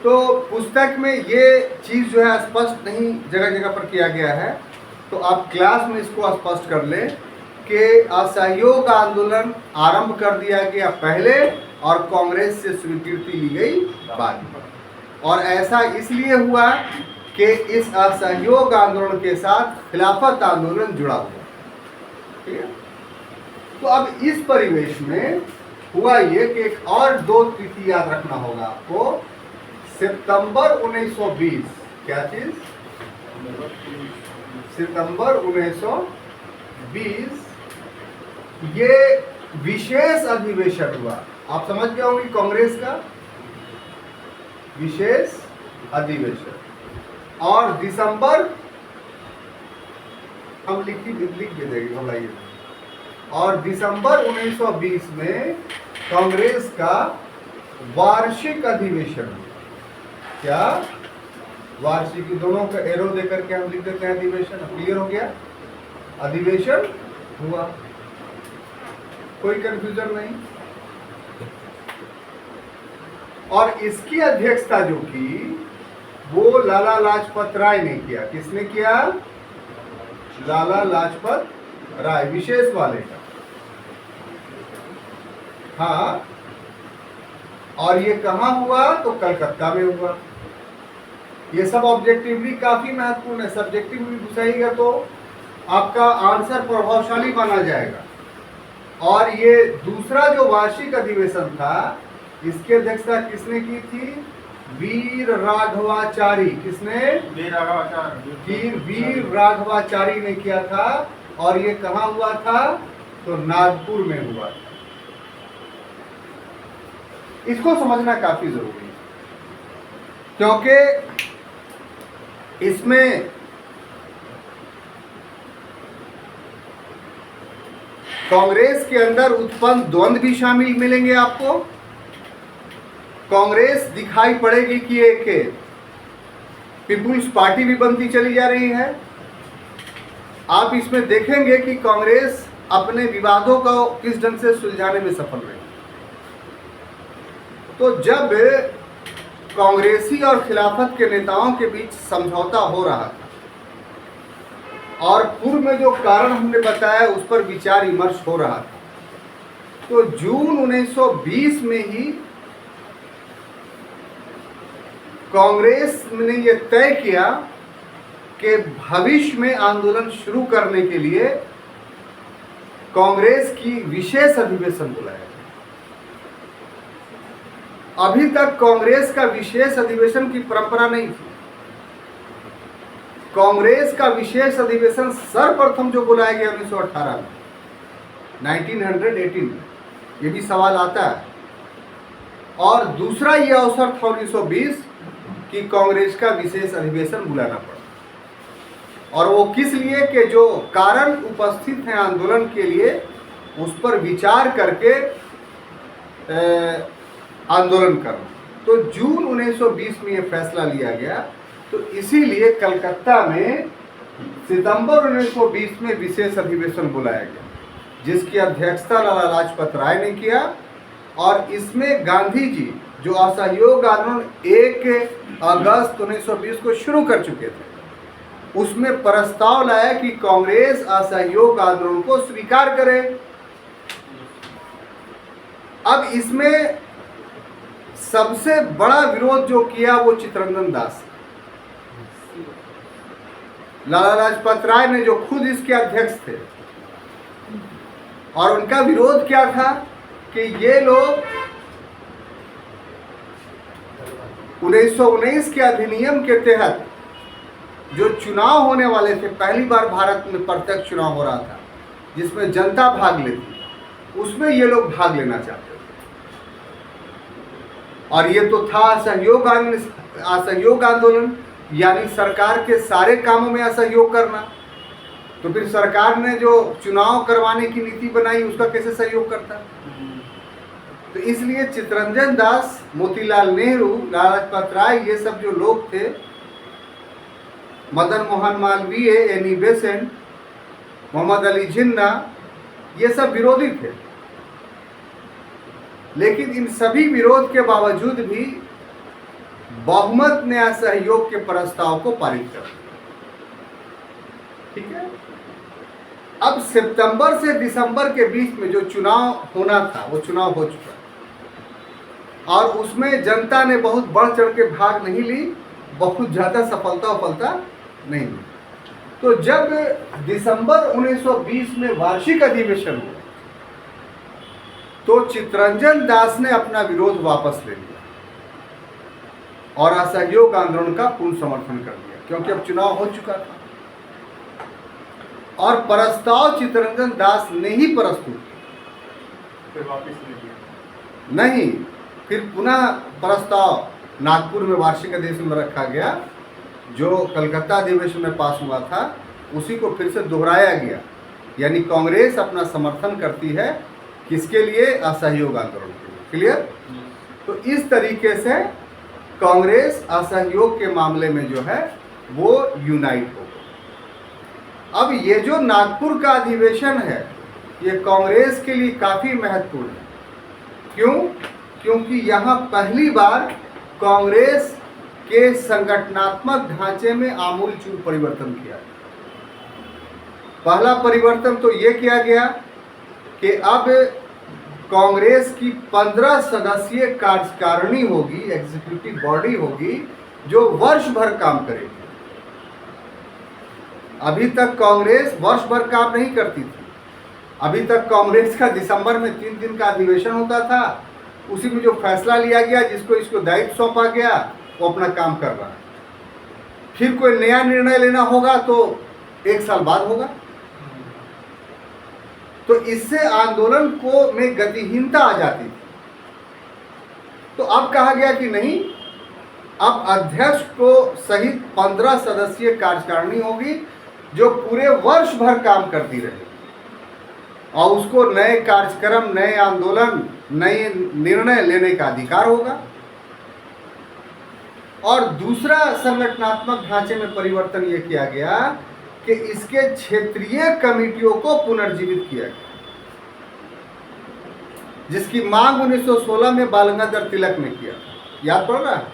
तो पुस्तक में ये चीज़ जो है स्पष्ट नहीं जगह जगह पर किया गया है, तो आप क्लास में इसको स्पष्ट कर लें कि असहयोग आंदोलन आरंभ कर दिया गया पहले और कांग्रेस से स्वीकृति ली गई बाद में। और ऐसा इसलिए हुआ कि इस असहयोग आंदोलन के साथ खिलाफत आंदोलन जुड़ा हुआ, ठीक है। तो अब इस परिवेश में हुआ ये कि एक और 2 तिथि याद रखना होगा आपको। सितंबर 1920, क्या चीज? सितंबर 1920 ये विशेष अधिवेशन हुआ। आप समझ गए होंगे कांग्रेस का विशेष अधिवेशन। और दिसंबर हम लिख के देंगे, भलाइए। और दिसंबर 1920 में कांग्रेस का वार्षिक अधिवेशन हुआ। क्या? वार्षिक, दोनों का एरो देकर के हम लिख देते हैं अधिवेशन। क्लियर हो गया? अधिवेशन हुआ, कोई कंफ्यूजन नहीं। और इसकी अध्यक्षता जो की वो लाला लाजपत राय ने किया। किसने किया? लाला लाजपत राय, विशेष वाले का। हाँ, और ये कहाँ हुआ? तो कलकत्ता में हुआ। ये सब ऑब्जेक्टिवली काफी महत्वपूर्ण है। सब्जेक्टिवली पूछाइएगा तो आपका आंसर प्रभावशाली माना जाएगा। और ये दूसरा जो वार्षिक अधिवेशन था, इसकी अध्यक्षता किसने की थी? वीर राघवाचारी। किसने? वीर राघवाचारी ने किया था। और ये कहाँ हुआ था? तो नागपुर में हुआ था। इसको समझना काफी जरूरी है, क्योंकि इसमें कांग्रेस के अंदर उत्पन्न द्वंद्व भी शामिल मिलेंगे आपको। कांग्रेस दिखाई पड़ेगी कि एक पीपुल्स पार्टी भी बनती चली जा रही है। आप इसमें देखेंगे कि कांग्रेस अपने विवादों को किस ढंग से सुलझाने में सफल रही। तो जब कांग्रेसी और खिलाफत के नेताओं के बीच समझौता हो रहा था, और पूर्व में जो कारण हमने बताया उस पर विचार विमर्श हो रहा था। तो जून 1920 में ही कांग्रेस ने ये तय किया कि भविष्य में आंदोलन शुरू करने के लिए कांग्रेस की विशेष अधिवेशन बुलाया गया। अभी तक कांग्रेस का विशेष अधिवेशन की परंपरा नहीं थी। कांग्रेस का विशेष अधिवेशन सर्वप्रथम जो बुलाया गया 1918 में 1918 में, ये भी सवाल आता है। और दूसरा ये अवसर था 1920 कि कांग्रेस का विशेष अधिवेशन बुलाना पड़ा। और वो किस लिए कि जो कारण उपस्थित हैं आंदोलन के लिए उस पर विचार करके आंदोलन करना। तो जून 1920 में ये फैसला लिया गया। तो इसीलिए कलकत्ता में सितंबर 1920 में विशेष अधिवेशन बुलाया गया, जिसकी अध्यक्षता लाला लाजपत राय ने किया। और इसमें गांधी जी जो असहयोग आंदोलन 1 अगस्त 1920 को शुरू कर चुके थे, उसमें प्रस्ताव लाया कि कांग्रेस असहयोग आंदोलन को स्वीकार करे। अब इसमें सबसे बड़ा विरोध जो किया वो चित्तरंजन दास, लाला लाजपत राय ने, जो खुद इसके अध्यक्ष थे। और उनका विरोध क्या था कि ये लोग 1919 के अधिनियम के तहत जो चुनाव होने वाले थे, पहली बार भारत में प्रत्यक्ष चुनाव हो रहा था जिसमें जनता भाग लेती, उसमें ये लोग भाग लेना चाहते थे। और ये तो था असहयोग आंदोलन, यानी सरकार के सारे कामों में असहयोग करना। तो फिर सरकार ने जो चुनाव करवाने की नीति बनाई उसका कैसे सहयोग करता? तो इसलिए चित्तरंजन दास, मोतीलाल नेहरू, लाला लाजपत राय, ये सब जो लोग थे, मदन मोहन मालवीय, एनी बेसेंट, मोहम्मद अली जिन्ना, ये सब विरोधी थे। लेकिन इन सभी विरोध के बावजूद भी बहुमत ने असहयोग के प्रस्ताव को पारित कर दिया। ठीक है। अब सितंबर से दिसंबर के बीच में जो चुनाव होना था वो चुनाव हो चुका, और उसमें जनता ने बहुत बढ़ चढ़ के भाग नहीं ली, बहुत ज़्यादा सफलता नहीं मिली। तो जब दिसंबर 1920 में वार्षिक अधिवेशन हुआ तो चित्तरंजन दास ने अपना विरोध वापस ले लिया और असहयोग आंदोलन का पूर्ण समर्थन कर दिया, क्योंकि अब चुनाव हो चुका था। और प्रस्ताव चित्तरंजन दास ने ही प्रस्तुत किया, फिर वापस ले लिया नहीं, फिर पुनः प्रस्ताव नागपुर में वार्षिक अधिवेशन में रखा गया। जो कलकत्ता अधिवेशन में पास हुआ था उसी को फिर से दोहराया गया, यानी कांग्रेस अपना समर्थन करती है किसके लिए? असहयोग आंदोलन के लिए। क्लियर? तो इस तरीके से कांग्रेस असहयोग के मामले में जो है वो यूनाइट हो गई। अब ये जो नागपुर का अधिवेशन है ये कांग्रेस के लिए काफ़ी महत्वपूर्ण है। क्यों? क्योंकि यहाँ पहली बार कांग्रेस के संगठनात्मक ढांचे में आमूलचूल परिवर्तन किया। पहला परिवर्तन तो ये किया गया कि अब कांग्रेस की 15 सदस्यीय कार्यकारिणी होगी, एग्जीक्यूटिव बॉडी होगी, जो वर्ष भर काम करेगी। अभी तक कांग्रेस वर्ष भर काम नहीं करती थी। अभी तक कांग्रेस का दिसंबर में 3 दिन का अधिवेशन होता था, उसी में जो फैसला लिया गया, जिसको इसको दायित्व सौंपा गया, वो अपना काम कर रहा है। फिर कोई नया निर्णय लेना होगा तो 1 साल बाद होगा। तो इससे आंदोलन को में गतिहीनता आ जाती थी। तो अब कहा गया कि नहीं, अब अध्यक्ष को सहित 15 सदस्यीय कार्यकारिणी होगी जो पूरे वर्ष भर काम करती रहेगी, और उसको नए कार्यक्रम, नए आंदोलन, नए निर्णय लेने का अधिकार होगा। और दूसरा संगठनात्मक ढांचे में परिवर्तन यह किया गया कि इसके क्षेत्रीय कमेटियों को पुनर्जीवित किया गया, जिसकी मांग 1916 में बाल गंगाधर तिलक ने किया। याद पड़ रहा है?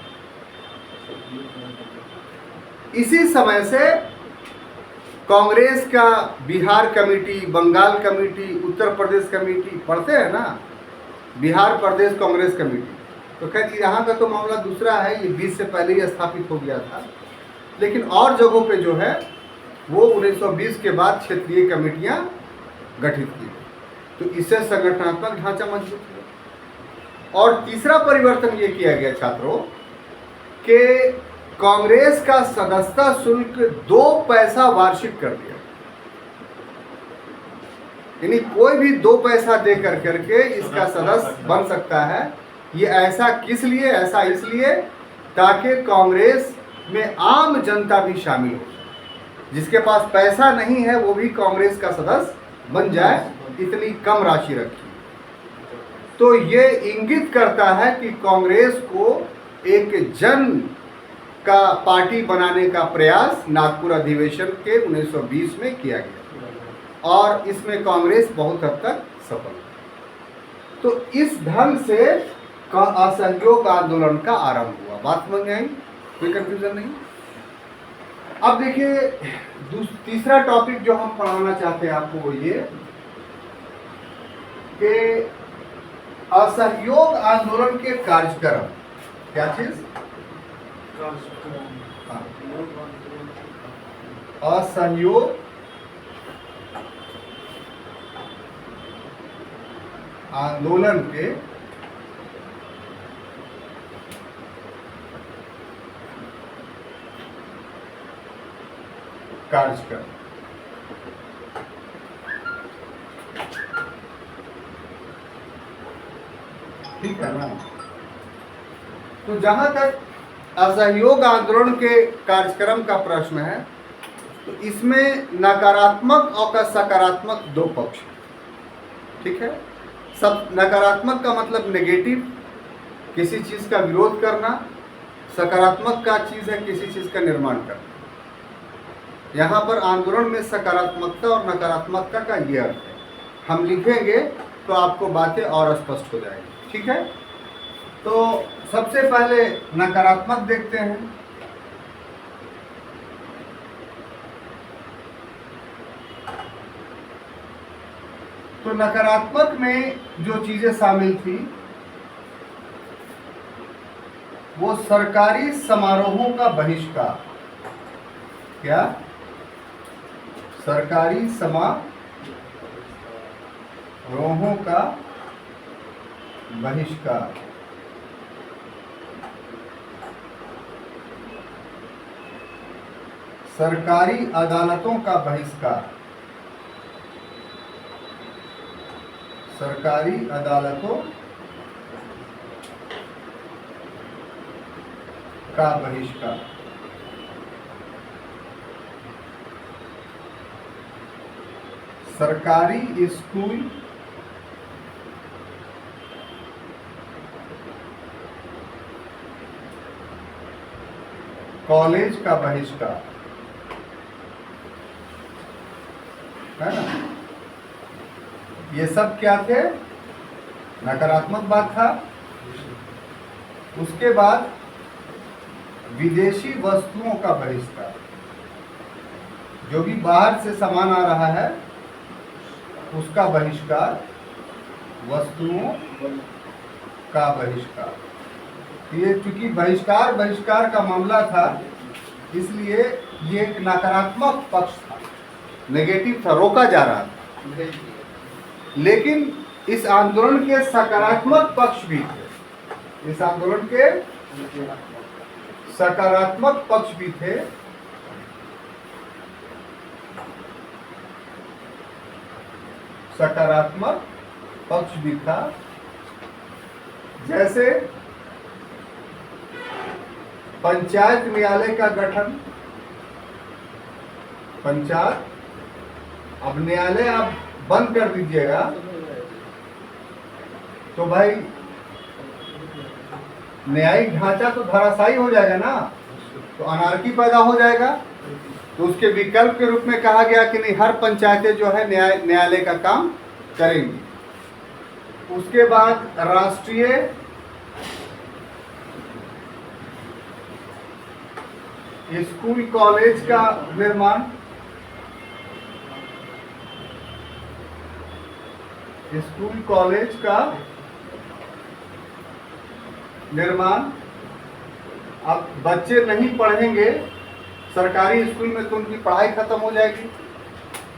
इसी समय से कांग्रेस का Bihar committee, Bengal committee, Uttar Pradesh committee पढ़ते हैं ना, बिहार प्रदेश कांग्रेस कमेटी। तो खैर यहाँ का तो मामला दूसरा है, ये 20 से पहले ही स्थापित हो गया था, लेकिन और जगहों पे जो है वो 1920 के बाद क्षेत्रीय कमेटियाँ गठित की, तो इससे संगठनात्मक ढांचा मजबूत हुआ। और तीसरा परिवर्तन ये किया गया छात्रों कि कांग्रेस का सदस्यता शुल्क 2 पैसा वार्षिक कर दिया, यानी कोई भी 2 पैसा दे करके इसका सदस्य बन सकता है। ये ऐसा किस लिए? ऐसा इसलिए ताकि कांग्रेस में आम जनता भी शामिल हो, जिसके पास पैसा नहीं है वो भी कांग्रेस का सदस्य बन जाए, इतनी कम राशि रखी। तो ये इंगित करता है कि कांग्रेस को एक जन का पार्टी बनाने का प्रयास नागपुर अधिवेशन के 1920 में किया गया और इसमें कांग्रेस बहुत हद तक सफल हुई। तो इस ढंग से असहयोग आंदोलन का आरंभ हुआ। बात समझ में आई? कोई कंफ्यूजन नहीं? अब देखिए तीसरा टॉपिक जो हम पढ़ाना चाहते हैं आपको वो ये कि असहयोग आंदोलन के कार्यक्रम। क्या चीज? असहयोग आंदोलन के कार्यक्रम। ठीक है ना? तो जहां तक असहयोग आंदोलन के कार्यक्रम का प्रश्न है, तो इसमें नकारात्मक और सकारात्मक 2 पक्ष। ठीक है? सब नकारात्मक का मतलब नेगेटिव, किसी चीज का विरोध करना। सकारात्मक का चीज है किसी चीज का निर्माण करना। यहाँ पर आंदोलन में सकारात्मकता और नकारात्मकता का ये अर्थ है। हम लिखेंगे तो आपको बातें और स्पष्ट हो जाएगी। ठीक है? तो सबसे पहले नकारात्मक देखते हैं। तो नकारात्मक में जो चीजें शामिल थी वो सरकारी समारोहों का बहिष्कार। क्या? सरकारी समारोहों का बहिष्कार। सरकारी अदालतों का बहिष्कार। सरकारी अदालतों का बहिष्कार। सरकारी स्कूल कॉलेज का बहिष्कार। है ना? ये सब क्या थे? नकारात्मक बात था। उसके बाद विदेशी वस्तुओं का बहिष्कार। जो भी बाहर से सामान आ रहा है उसका बहिष्कार, वस्तुओं का बहिष्कार। ये चूंकि बहिष्कार का मामला था, इसलिए ये एक नकारात्मक पक्ष था, नेगेटिव था, रोका जा रहा था। लेकिन इस आंदोलन के सकारात्मक पक्ष भी थे। इस आंदोलन के सकारात्मक पक्ष भी थे। सकारात्मक पक्ष भी था, जैसे पंचायत न्यायालय का गठन। पंचायत, अब न्यायालय आप बंद कर दीजिएगा तो भाई न्यायिक ढांचा तो धराशायी हो जाएगा ना, तो अनार्की पैदा हो जाएगा। तो उसके विकल्प के रूप में कहा गया कि नहीं, हर पंचायतें जो है न्यायालय का काम करेंगी। उसके बाद राष्ट्रीय स्कूल कॉलेज का निर्माण। स्कूल कॉलेज का निर्माण। अब बच्चे नहीं पढ़ेंगे सरकारी स्कूल में तो उनकी पढ़ाई खत्म हो जाएगी,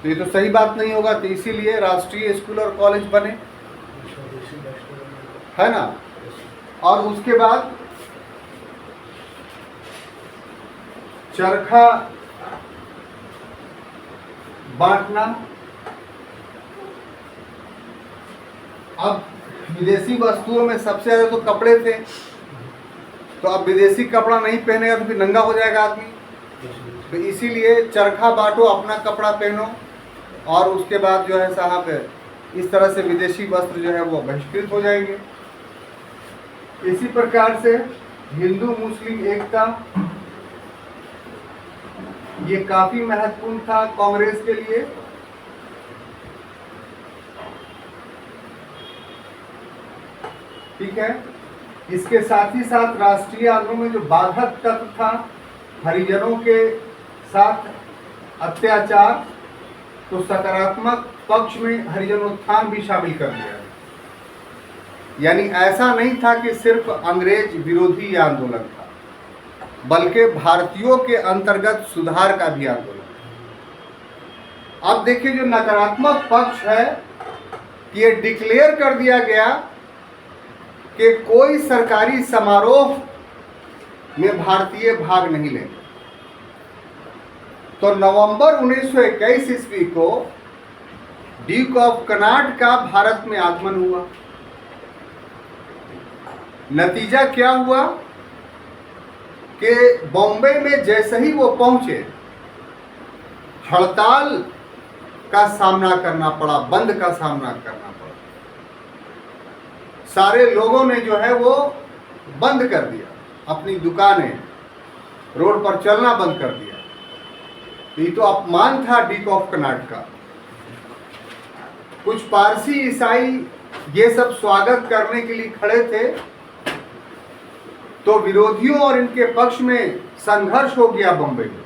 तो ये तो सही बात नहीं होगा। तो इसीलिए राष्ट्रीय स्कूल और कॉलेज बने, है ना। और उसके बाद चरखा बांटना। अब विदेशी वस्तुओं में सबसे ज्यादा तो कपड़े थे, तो अब विदेशी कपड़ा नहीं पहनेगा तो फिर नंगा हो जाएगा आदमी, तो इसीलिए चरखा बांटो, अपना कपड़ा पहनो। और उसके बाद जो है साहब इस तरह से विदेशी वस्त्र जो है वो बहिष्कृत हो जाएंगे। इसी प्रकार से हिंदू मुस्लिम एकता, ये काफी महत्वपूर्ण था कांग्रेस के लिए। ठीक है। इसके साथ ही साथ राष्ट्रीय आंदोलन में जो बाधक तत्व था, हरिजनों के साथ अत्याचार, तो सकारात्मक पक्ष में हरिजनोत्थान भी शामिल कर दिया। यानी ऐसा नहीं था कि सिर्फ अंग्रेज विरोधी आंदोलन था, बल्कि भारतीयों के अंतर्गत सुधार का भी आंदोलन। अब देखिए जो नकारात्मक पक्ष है, ये डिक्लेयर कर दिया गया कि कोई सरकारी समारोह में भारतीय भाग नहीं लेंगे। तो नवंबर 1921 ईस्वी को ड्यूक ऑफ कनाट का भारत में आगमन हुआ। नतीजा क्या हुआ कि बॉम्बे में जैसे ही वो पहुंचे, हड़ताल का सामना करना पड़ा, बंद का सामना करना पड़ा। सारे लोगों ने जो है वो बंद कर दिया, अपनी दुकानें, रोड पर चलना बंद कर दिया। ये तो अपमान था ड्यूक ऑफ कनाट का। कुछ पारसी ईसाई ये सब स्वागत करने के लिए खड़े थे, तो विरोधियों और इनके पक्ष में संघर्ष हो गया बम्बई में।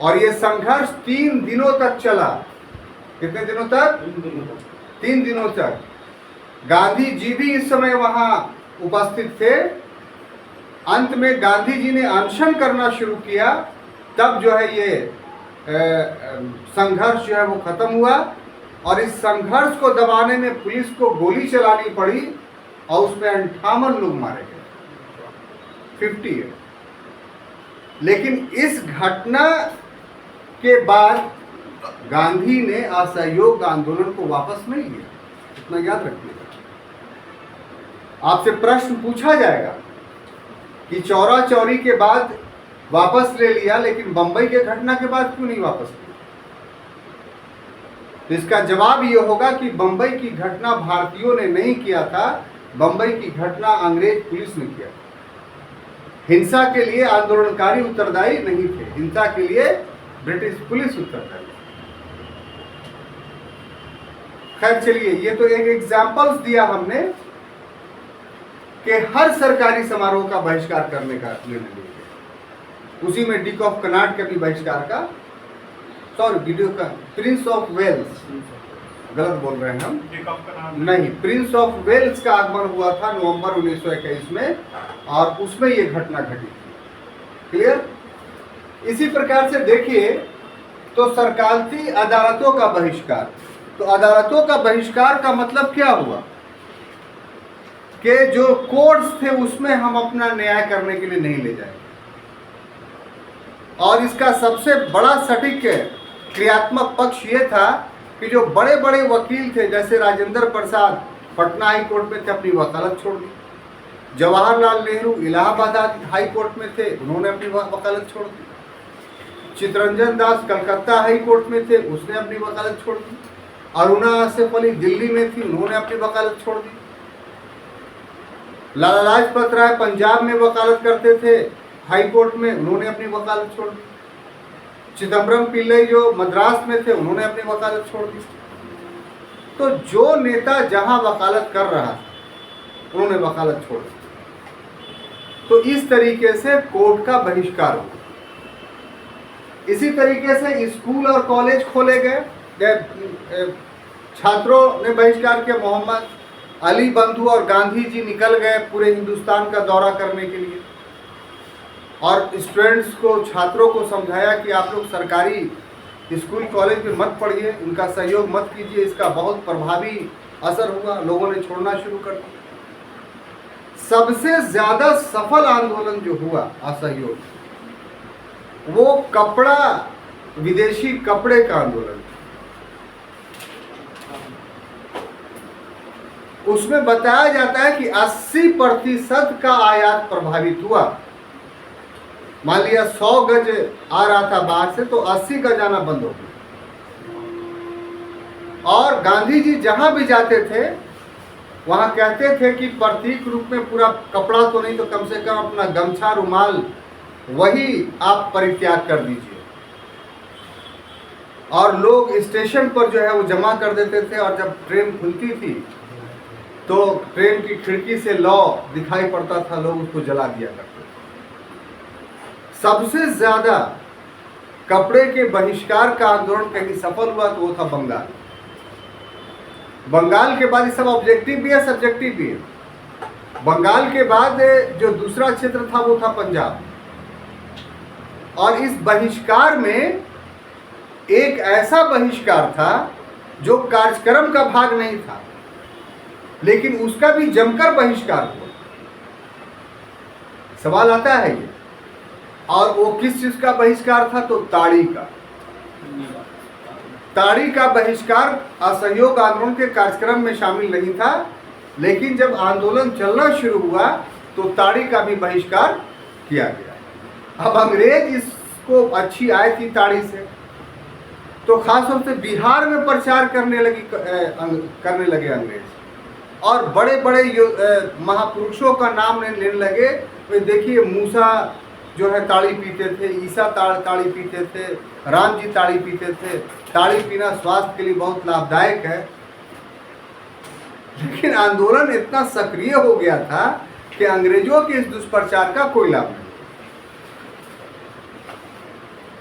और ये संघर्ष 3 दिनों तक चला। कितने दिनों तक? 3 दिनों तक। गांधी जी भी इस समय वहां उपस्थित थे। अंत में गांधी जी ने अनशन करना शुरू किया, तब जो है ये संघर्ष जो है वो खत्म हुआ। और इस संघर्ष को दबाने में पुलिस को गोली चलानी पड़ी और उसमें 58 लोग मारे गए, 58। लेकिन इस घटना के बाद गांधी ने असहयोग आंदोलन को वापस नहीं लिया, इतना याद रखिएगा। आपसे प्रश्न पूछा जाएगा कि चौरा चौरी के बाद वापस ले लिया, लेकिन बंबई के घटना के बाद क्यों नहीं वापस लिया? तो इसका जवाब ये होगा कि बंबई की घटना भारतीयों ने नहीं किया था, बंबई की घटना अंग्रेज पुलिस ने किया। हिंसा के लिए आंदोलनकारी उत्तरदायी नहीं थे, हिंसा के लिए ब्रिटिश पुलिस उत्तरदायी। खैर चलिए, ये तो एक एग्जाम्पल्स दिया हमने कि हर सरकारी समारोह का बहिष्कार करने का निर्णय लिया। उसी में ड्यूक ऑफ कनाट का भी बहिष्कार का, सॉरी वीडियो का, प्रिंस ऑफ वेल्स, गलत बोल रहे हैं हम, नहीं, प्रिंस ऑफ वेल्स का आगमन हुआ था नवंबर 1921 में, और उसमें ये घटना घटी थी। क्लियर? इसी प्रकार से देखिए, तो सरकारती अदालतों का बहिष्कार। तो अदालतों का बहिष्कार का मतलब क्या हुआ कि जो कोर्ट्स थे उसमें हम अपना न्याय करने के लिए नहीं ले जाएंगे। और इसका सबसे बड़ा सटीक क्रियात्मक पक्ष ये था कि जो बड़े बड़े वकील थे, जैसे राजेंद्र प्रसाद पटना हाई कोर्ट में थे, अपनी वकालत छोड़ दी। जवाहरलाल नेहरू इलाहाबाद हाई कोर्ट में थे, उन्होंने अपनी वकालत छोड़ दी। चित्तरंजन दास कलकत्ता हाई कोर्ट में थे, उसने अपनी वकालत छोड़ दी। अरुणा आसिफ अली दिल्ली में थी, उन्होंने अपनी वकालत छोड़ दी। लाला लाजपत राय पंजाब में वकालत करते थे हाई कोर्ट में, उन्होंने अपनी वकालत छोड़ दी। चिदम्बरम पिल्लई जो मद्रास में थे, उन्होंने अपनी वकालत छोड़ दी। तो जो नेता जहां वकालत कर रहा था, उन्होंने वकालत छोड़ दी। तो इस तरीके से कोर्ट का बहिष्कार हुआ। इसी तरीके से स्कूल और कॉलेज खोले गए, छात्रों ने बहिष्कार किया। मोहम्मद अली बंधु और गांधी जी निकल गए पूरे हिंदुस्तान का दौरा करने के लिए और स्टूडेंट्स को, छात्रों को समझाया कि आप लोग सरकारी स्कूल कॉलेज में मत पढ़िए, इनका सहयोग मत कीजिए। इसका बहुत प्रभावी असर हुआ, लोगों ने छोड़ना शुरू कर दिया। सबसे ज़्यादा सफल आंदोलन जो हुआ असहयोग, वो कपड़ा, विदेशी कपड़े का आंदोलन। उसमें बताया जाता है कि 80% का आयात प्रभावित हुआ। मान लिया 100 गज आ रहा था बाहर से, तो 80 गज आना बंद हो गया। और गांधी जी जहां भी जाते थे वहां कहते थे कि प्रतीक रूप में पूरा कपड़ा तो नहीं तो कम से कम अपना गमछा, रुमाल, वही आप परित्याग कर दीजिए। और लोग स्टेशन पर जो है वो जमा कर देते थे और जब ट्रेन खुलती थी तो ट्रेन की खिड़की से लौ दिखाई पड़ता था, लोग उसको जला दिया करते थे। सबसे ज्यादा कपड़े के बहिष्कार का आंदोलन कहीं सफल हुआ तो वो था बंगाल। बंगाल के बाद ये सब ऑब्जेक्टिव भी है, सब्जेक्टिव भी है। बंगाल के बाद जो दूसरा क्षेत्र था वो था पंजाब। और इस बहिष्कार में एक ऐसा बहिष्कार था जो कार्यक्रम का भाग नहीं था, लेकिन उसका भी जमकर बहिष्कार हुआ। सवाल आता है ये, और वो किस चीज का बहिष्कार था? तो ताड़ी का। ताड़ी का बहिष्कार असहयोग आंदोलन के कार्यक्रम में शामिल नहीं था, लेकिन जब आंदोलन चलना शुरू हुआ तो ताड़ी का भी बहिष्कार किया गया। अब अंग्रेज इसको अच्छी आय थी ताड़ी से, तो खासतौर से बिहार में प्रचार करने लगे अंग्रेज, और बड़े बड़े महापुरुषों का नाम लेने लगे। तो देखिए, मूसा जो है ताड़ी पीते थे, ईसा ताड़ी पीते थे, राम जी ताड़ी पीते थे। ताड़ी पीना स्वास्थ्य के लिए बहुत लाभदायक है, लेकिन आंदोलन इतना सक्रिय हो गया था कि अंग्रेजों के इस दुष्प्रचार का कोई लाभ नहीं।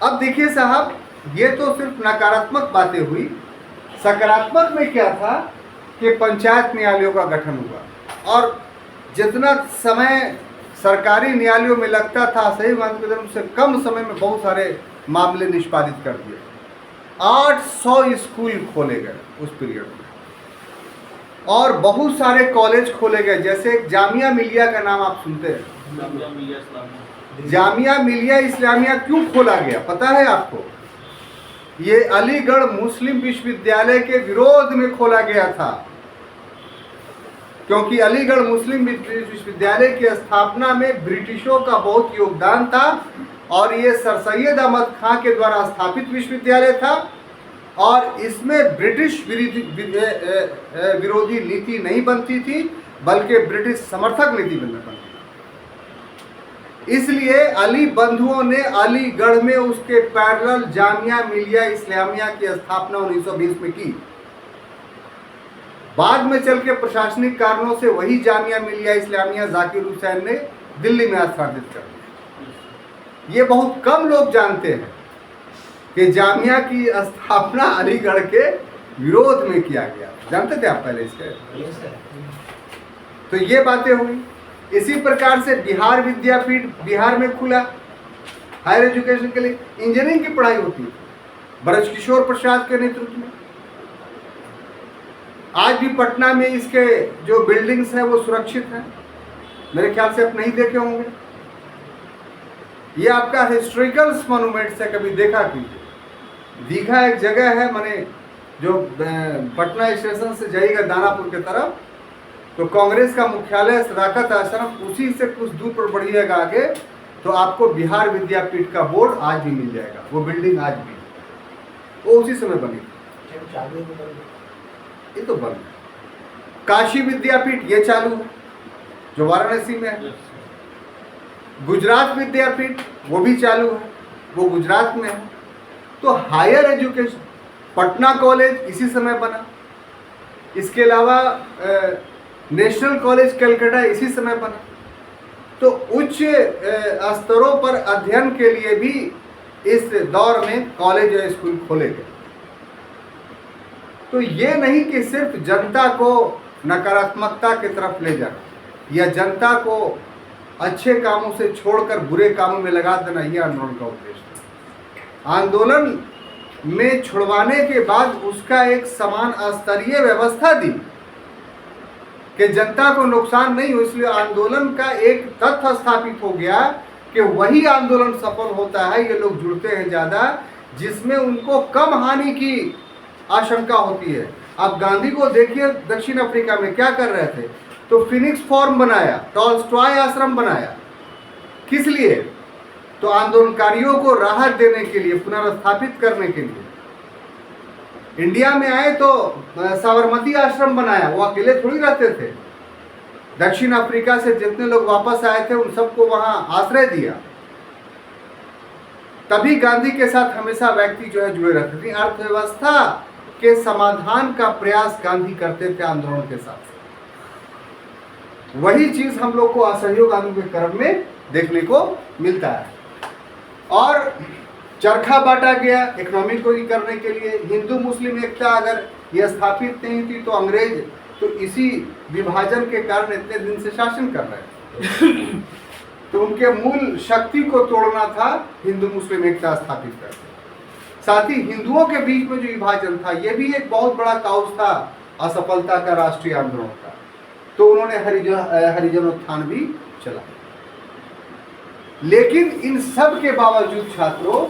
अब देखिए साहब, ये तो सिर्फ नकारात्मक बातें हुई। सकारात्मक में क्या था कि पंचायत न्यायालयों का गठन हुआ, और जितना समय सरकारी न्यायालयों में लगता था सही आंदोलन से कम समय में बहुत सारे मामले निष्पादित कर दिए। 800 स्कूल खोले गए उस पीरियड में, और बहुत सारे कॉलेज खोले गए। जैसे जामिया मिलिया का नाम आप सुनते हैं। जामिया मिलिया इस्लामिया क्यों खोला गया पता है आपको? ये अलीगढ़ मुस्लिम विश्वविद्यालय के विरोध में खोला गया था, क्योंकि अलीगढ़ मुस्लिम विश्वविद्यालय की स्थापना में ब्रिटिशों का बहुत योगदान था, और ये सर सैयद अहमद खां के द्वारा स्थापित विश्वविद्यालय था, और इसमें ब्रिटिश विरोधी नीति नहीं बनती थी, बल्कि ब्रिटिश समर्थक नीति बनती थी। इसलिए अली बंधुओं ने अलीगढ़ में उसके पैरेलल जामिया मिलिया इस्लामिया की स्थापना 1920 में की। बाद में चल के प्रशासनिक कारणों से वही जामिया मिलिया इस्लामिया जाकिर हुसैन ने दिल्ली में स्थापित कर दिया। ये बहुत कम लोग जानते हैं कि जामिया की स्थापना अलीगढ़ के विरोध में किया गया। जानते थे आप पहले इसके? तो ये बातें हुई। इसी प्रकार से बिहार विद्यापीठ बिहार में खुला हायर एजुकेशन के लिए। इंजीनियरिंग की पढ़ाई होती है ब्रजकिशोर प्रसाद के नेतृत्व में। आज भी पटना में इसके जो बिल्डिंग्स हैं वो सुरक्षित हैं, मेरे ख्याल से आप नहीं देखे होंगे। ये आपका हिस्टोरिकल मॉन्यूमेंट्स है, कभी देखा कीजिए। दीघा एक जगह है, माने जो पटना स्टेशन से जाइएगा दानापुर की तरफ, तो कांग्रेस का मुख्यालय सदाकत आश्रम, उसी से कुछ दूर पर बढ़िएगा आगे तो आपको बिहार विद्यापीठ का बोर्ड आज भी मिल जाएगा। वो बिल्डिंग आज भी, वो उसी समय बनी, ये तो बंद है। काशी विद्यापीठ ये चालू है जो वाराणसी में है। गुजरात विद्यापीठ वो भी चालू है, वो गुजरात में है। तो हायर एजुकेशन, पटना कॉलेज इसी समय बना। इसके अलावा नेशनल कॉलेज कलकत्ता इसी समय बना। तो उच्च स्तरों पर अध्ययन के लिए भी इस दौर में कॉलेज और स्कूल खोले गए। तो ये नहीं कि सिर्फ जनता को नकारात्मकता की तरफ ले जाना या जनता को अच्छे कामों से छोड़कर बुरे कामों में लगा देना, ये आंदोलन का उद्देश्य है। आंदोलन में छुड़वाने के बाद उसका एक समान स्तरीय व्यवस्था दी कि जनता को नुकसान नहीं हो, इसलिए आंदोलन का एक तथ्य स्थापित हो गया कि वही आंदोलन सफल होता है, ये लोग जुड़ते हैं ज़्यादा जिसमें उनको कम हानि की आशंका होती है। अब गांधी को देखिए दक्षिण अफ्रीका में क्या कर रहे थे, तो फिनिक्स फॉर्म बनाया, टॉलस्टॉय आश्रम बनाया, किस लिए? तो आंदोलनकारियों को राहत देने के लिए, पुनर्स्थापित करने के लिए। इंडिया में आए तो साबरमती आश्रम बनाया, वो अकेले थोड़ी रहते थे। दक्षिण अफ्रीका से जितने लोग वापस आए थे उन सबको वहां आश्रय दिया। तभी गांधी के साथ हमेशा व्यक्ति जो है जुड़े रहते थे। अर्थव्यवस्था के समाधान का प्रयास गांधी करते थे आंदोलन के साथ। वही चीज हम लोग को असहयोग आंदोलन के क्रम में देखने को मिलता है। और चरखा बांटा गया इकोनॉमिक को करने के लिए। हिंदू मुस्लिम एकता अगर यह स्थापित नहीं थी तो अंग्रेज तो इसी विभाजन के कारण इतने दिन से शासन कर रहे थे। तो उनके मूल शक्ति को तोड़ना था हिंदू मुस्लिम एकता स्थापित करके। साथ ही हिंदुओं के बीच में जो विभाजन था यह भी एक बहुत बड़ा काउज था असफलता का राष्ट्रीय आंदोलन का। तो उन्होंने हरिजन उत्थान भी चला। लेकिन इन सब के बावजूद छात्रों,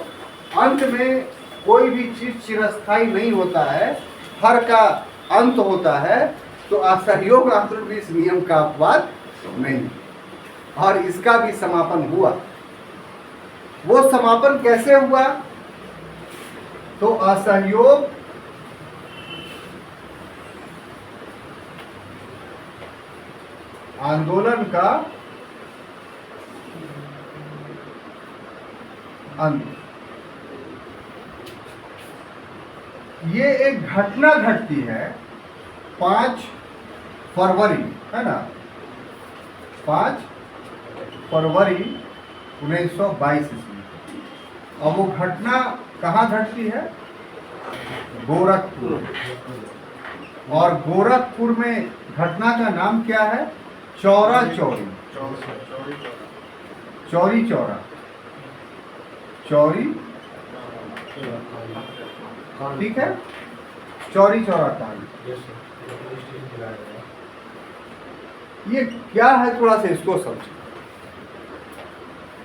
अंत में कोई भी चीज चिरस्थायी नहीं होता है, हर का अंत होता है। तो असहयोग आंदोलन भी इस नियम का अपवाद नहीं, और इसका भी समापन हुआ। वो समापन कैसे हुआ? तो असहयोग आंदोलन का अंत। ये एक घटना घटती है 5 फरवरी, है ना, 5 फरवरी 1922 ईस्वी। और वो घटना कहाँ घटती है? गोरखपुर। और गोरखपुर में घटना का नाम क्या है? चौरा चौरी, चौरी चौरा, चौरी, ठीक है, चौरी चौरा कांड। ये क्या है, थोड़ा सा इसको समझिए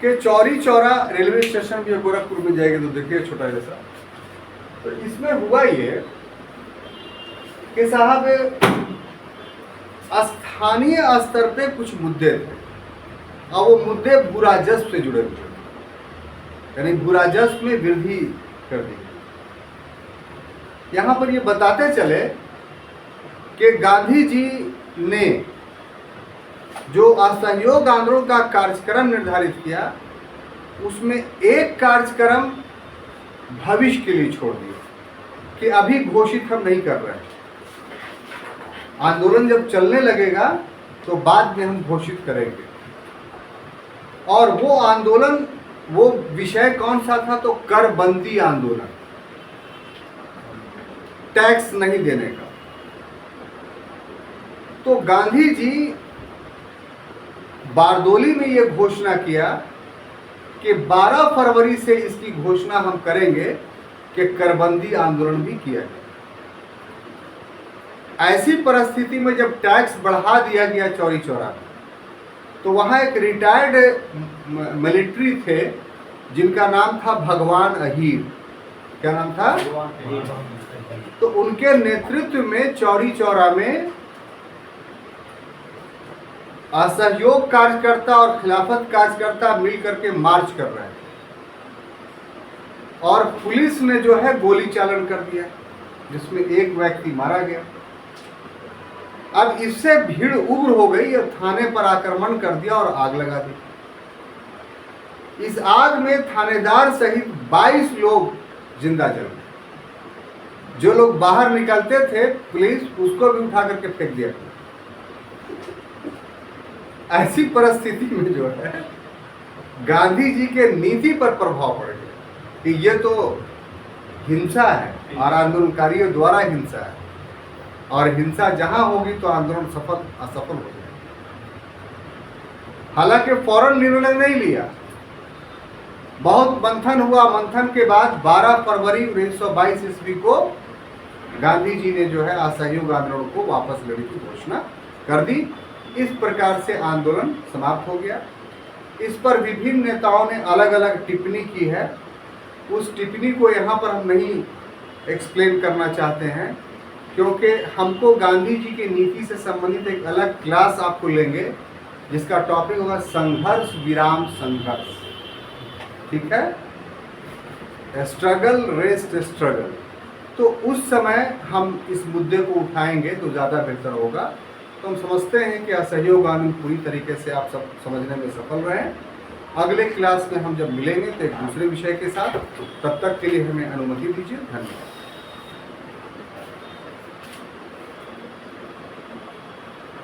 कि चौरी चौरा रेलवे स्टेशन भी गोरखपुर में जाएगा तो देखिए छोटा जैसा। तो इसमें हुआ ये कि साहब स्थानीय स्तर पे कुछ मुद्दे थे, और वो मुद्दे भू राजस्व से जुड़े हुए, यानी भू राजस्व में वृद्धि कर दी। यहाँ पर ये बताते चले कि गांधी जी ने जो असहयोग आंदोलन का कार्यक्रम निर्धारित किया, उसमें एक कार्यक्रम भविष्य के लिए छोड़ दिया कि अभी घोषित हम नहीं कर रहे हैं, आंदोलन जब चलने लगेगा तो बाद में हम घोषित करेंगे। और वो आंदोलन, वो विषय कौन सा था? तो करबंदी आंदोलन, टैक्स नहीं देने का। तो गांधी जी बारदोली में ये घोषणा किया कि 12 फरवरी से इसकी घोषणा हम करेंगे कि करबंदी आंदोलन भी किया जाए। ऐसी परिस्थिति में जब टैक्स बढ़ा दिया गया चौरी चौरा, तो वहाँ एक रिटायर्ड मिलिट्री थे जिनका नाम था भगवान अहीर। क्या नाम था? तो उनके नेतृत्व में चौरी चौरा में असहयोग कार्यकर्ता और खिलाफत कार्यकर्ता मिलकर के मार्च कर रहे हैं, और पुलिस ने जो है गोली चालन कर दिया जिसमें एक व्यक्ति मारा गया। अब इससे भीड़ उग्र हो गई और थाने पर आक्रमण कर दिया और आग लगा दी। इस आग में थानेदार सहित 22 लोग जिंदा जल गए। जो लोग बाहर निकलते थे पुलिस उसको भी उठा करके फेंक दिया। ऐसी परिस्थिति में जो है गांधी जी के नीति पर प्रभाव पड़ गया कि ये तो हिंसा है और आंदोलनकारियों द्वारा हिंसा है। और हिंसा जहां होगी तो आंदोलन सफल असफल हो जाएगा। हालांकि फौरन निर्णय नहीं लिया, बहुत मंथन हुआ। मंथन के बाद 12 फरवरी 1922 ईस्वी को गांधी जी ने जो है असहयोग आंदोलन को वापस लेने की घोषणा कर दी। इस प्रकार से आंदोलन समाप्त हो गया। इस पर विभिन्न नेताओं ने अलग अलग टिप्पणी की है। उस टिप्पणी को यहाँ पर हम नहीं एक्सप्लेन करना चाहते हैं, क्योंकि हमको गांधी जी की नीति से संबंधित एक अलग क्लास आपको लेंगे, जिसका टॉपिक होगा संघर्ष विराम संघर्ष। ठीक है, स्ट्रगल रेस्ट स्ट्रगल। तो उस समय हम इस मुद्दे को उठाएंगे तो ज़्यादा बेहतर होगा। तो हम समझते हैं कि असहयोग आंदोलन पूरी तरीके से आप सब समझने में सफल रहे। अगले क्लास में हम जब मिलेंगे तो एक दूसरे विषय के साथ, तब तक के लिए हमें अनुमति दीजिए। धन्यवाद।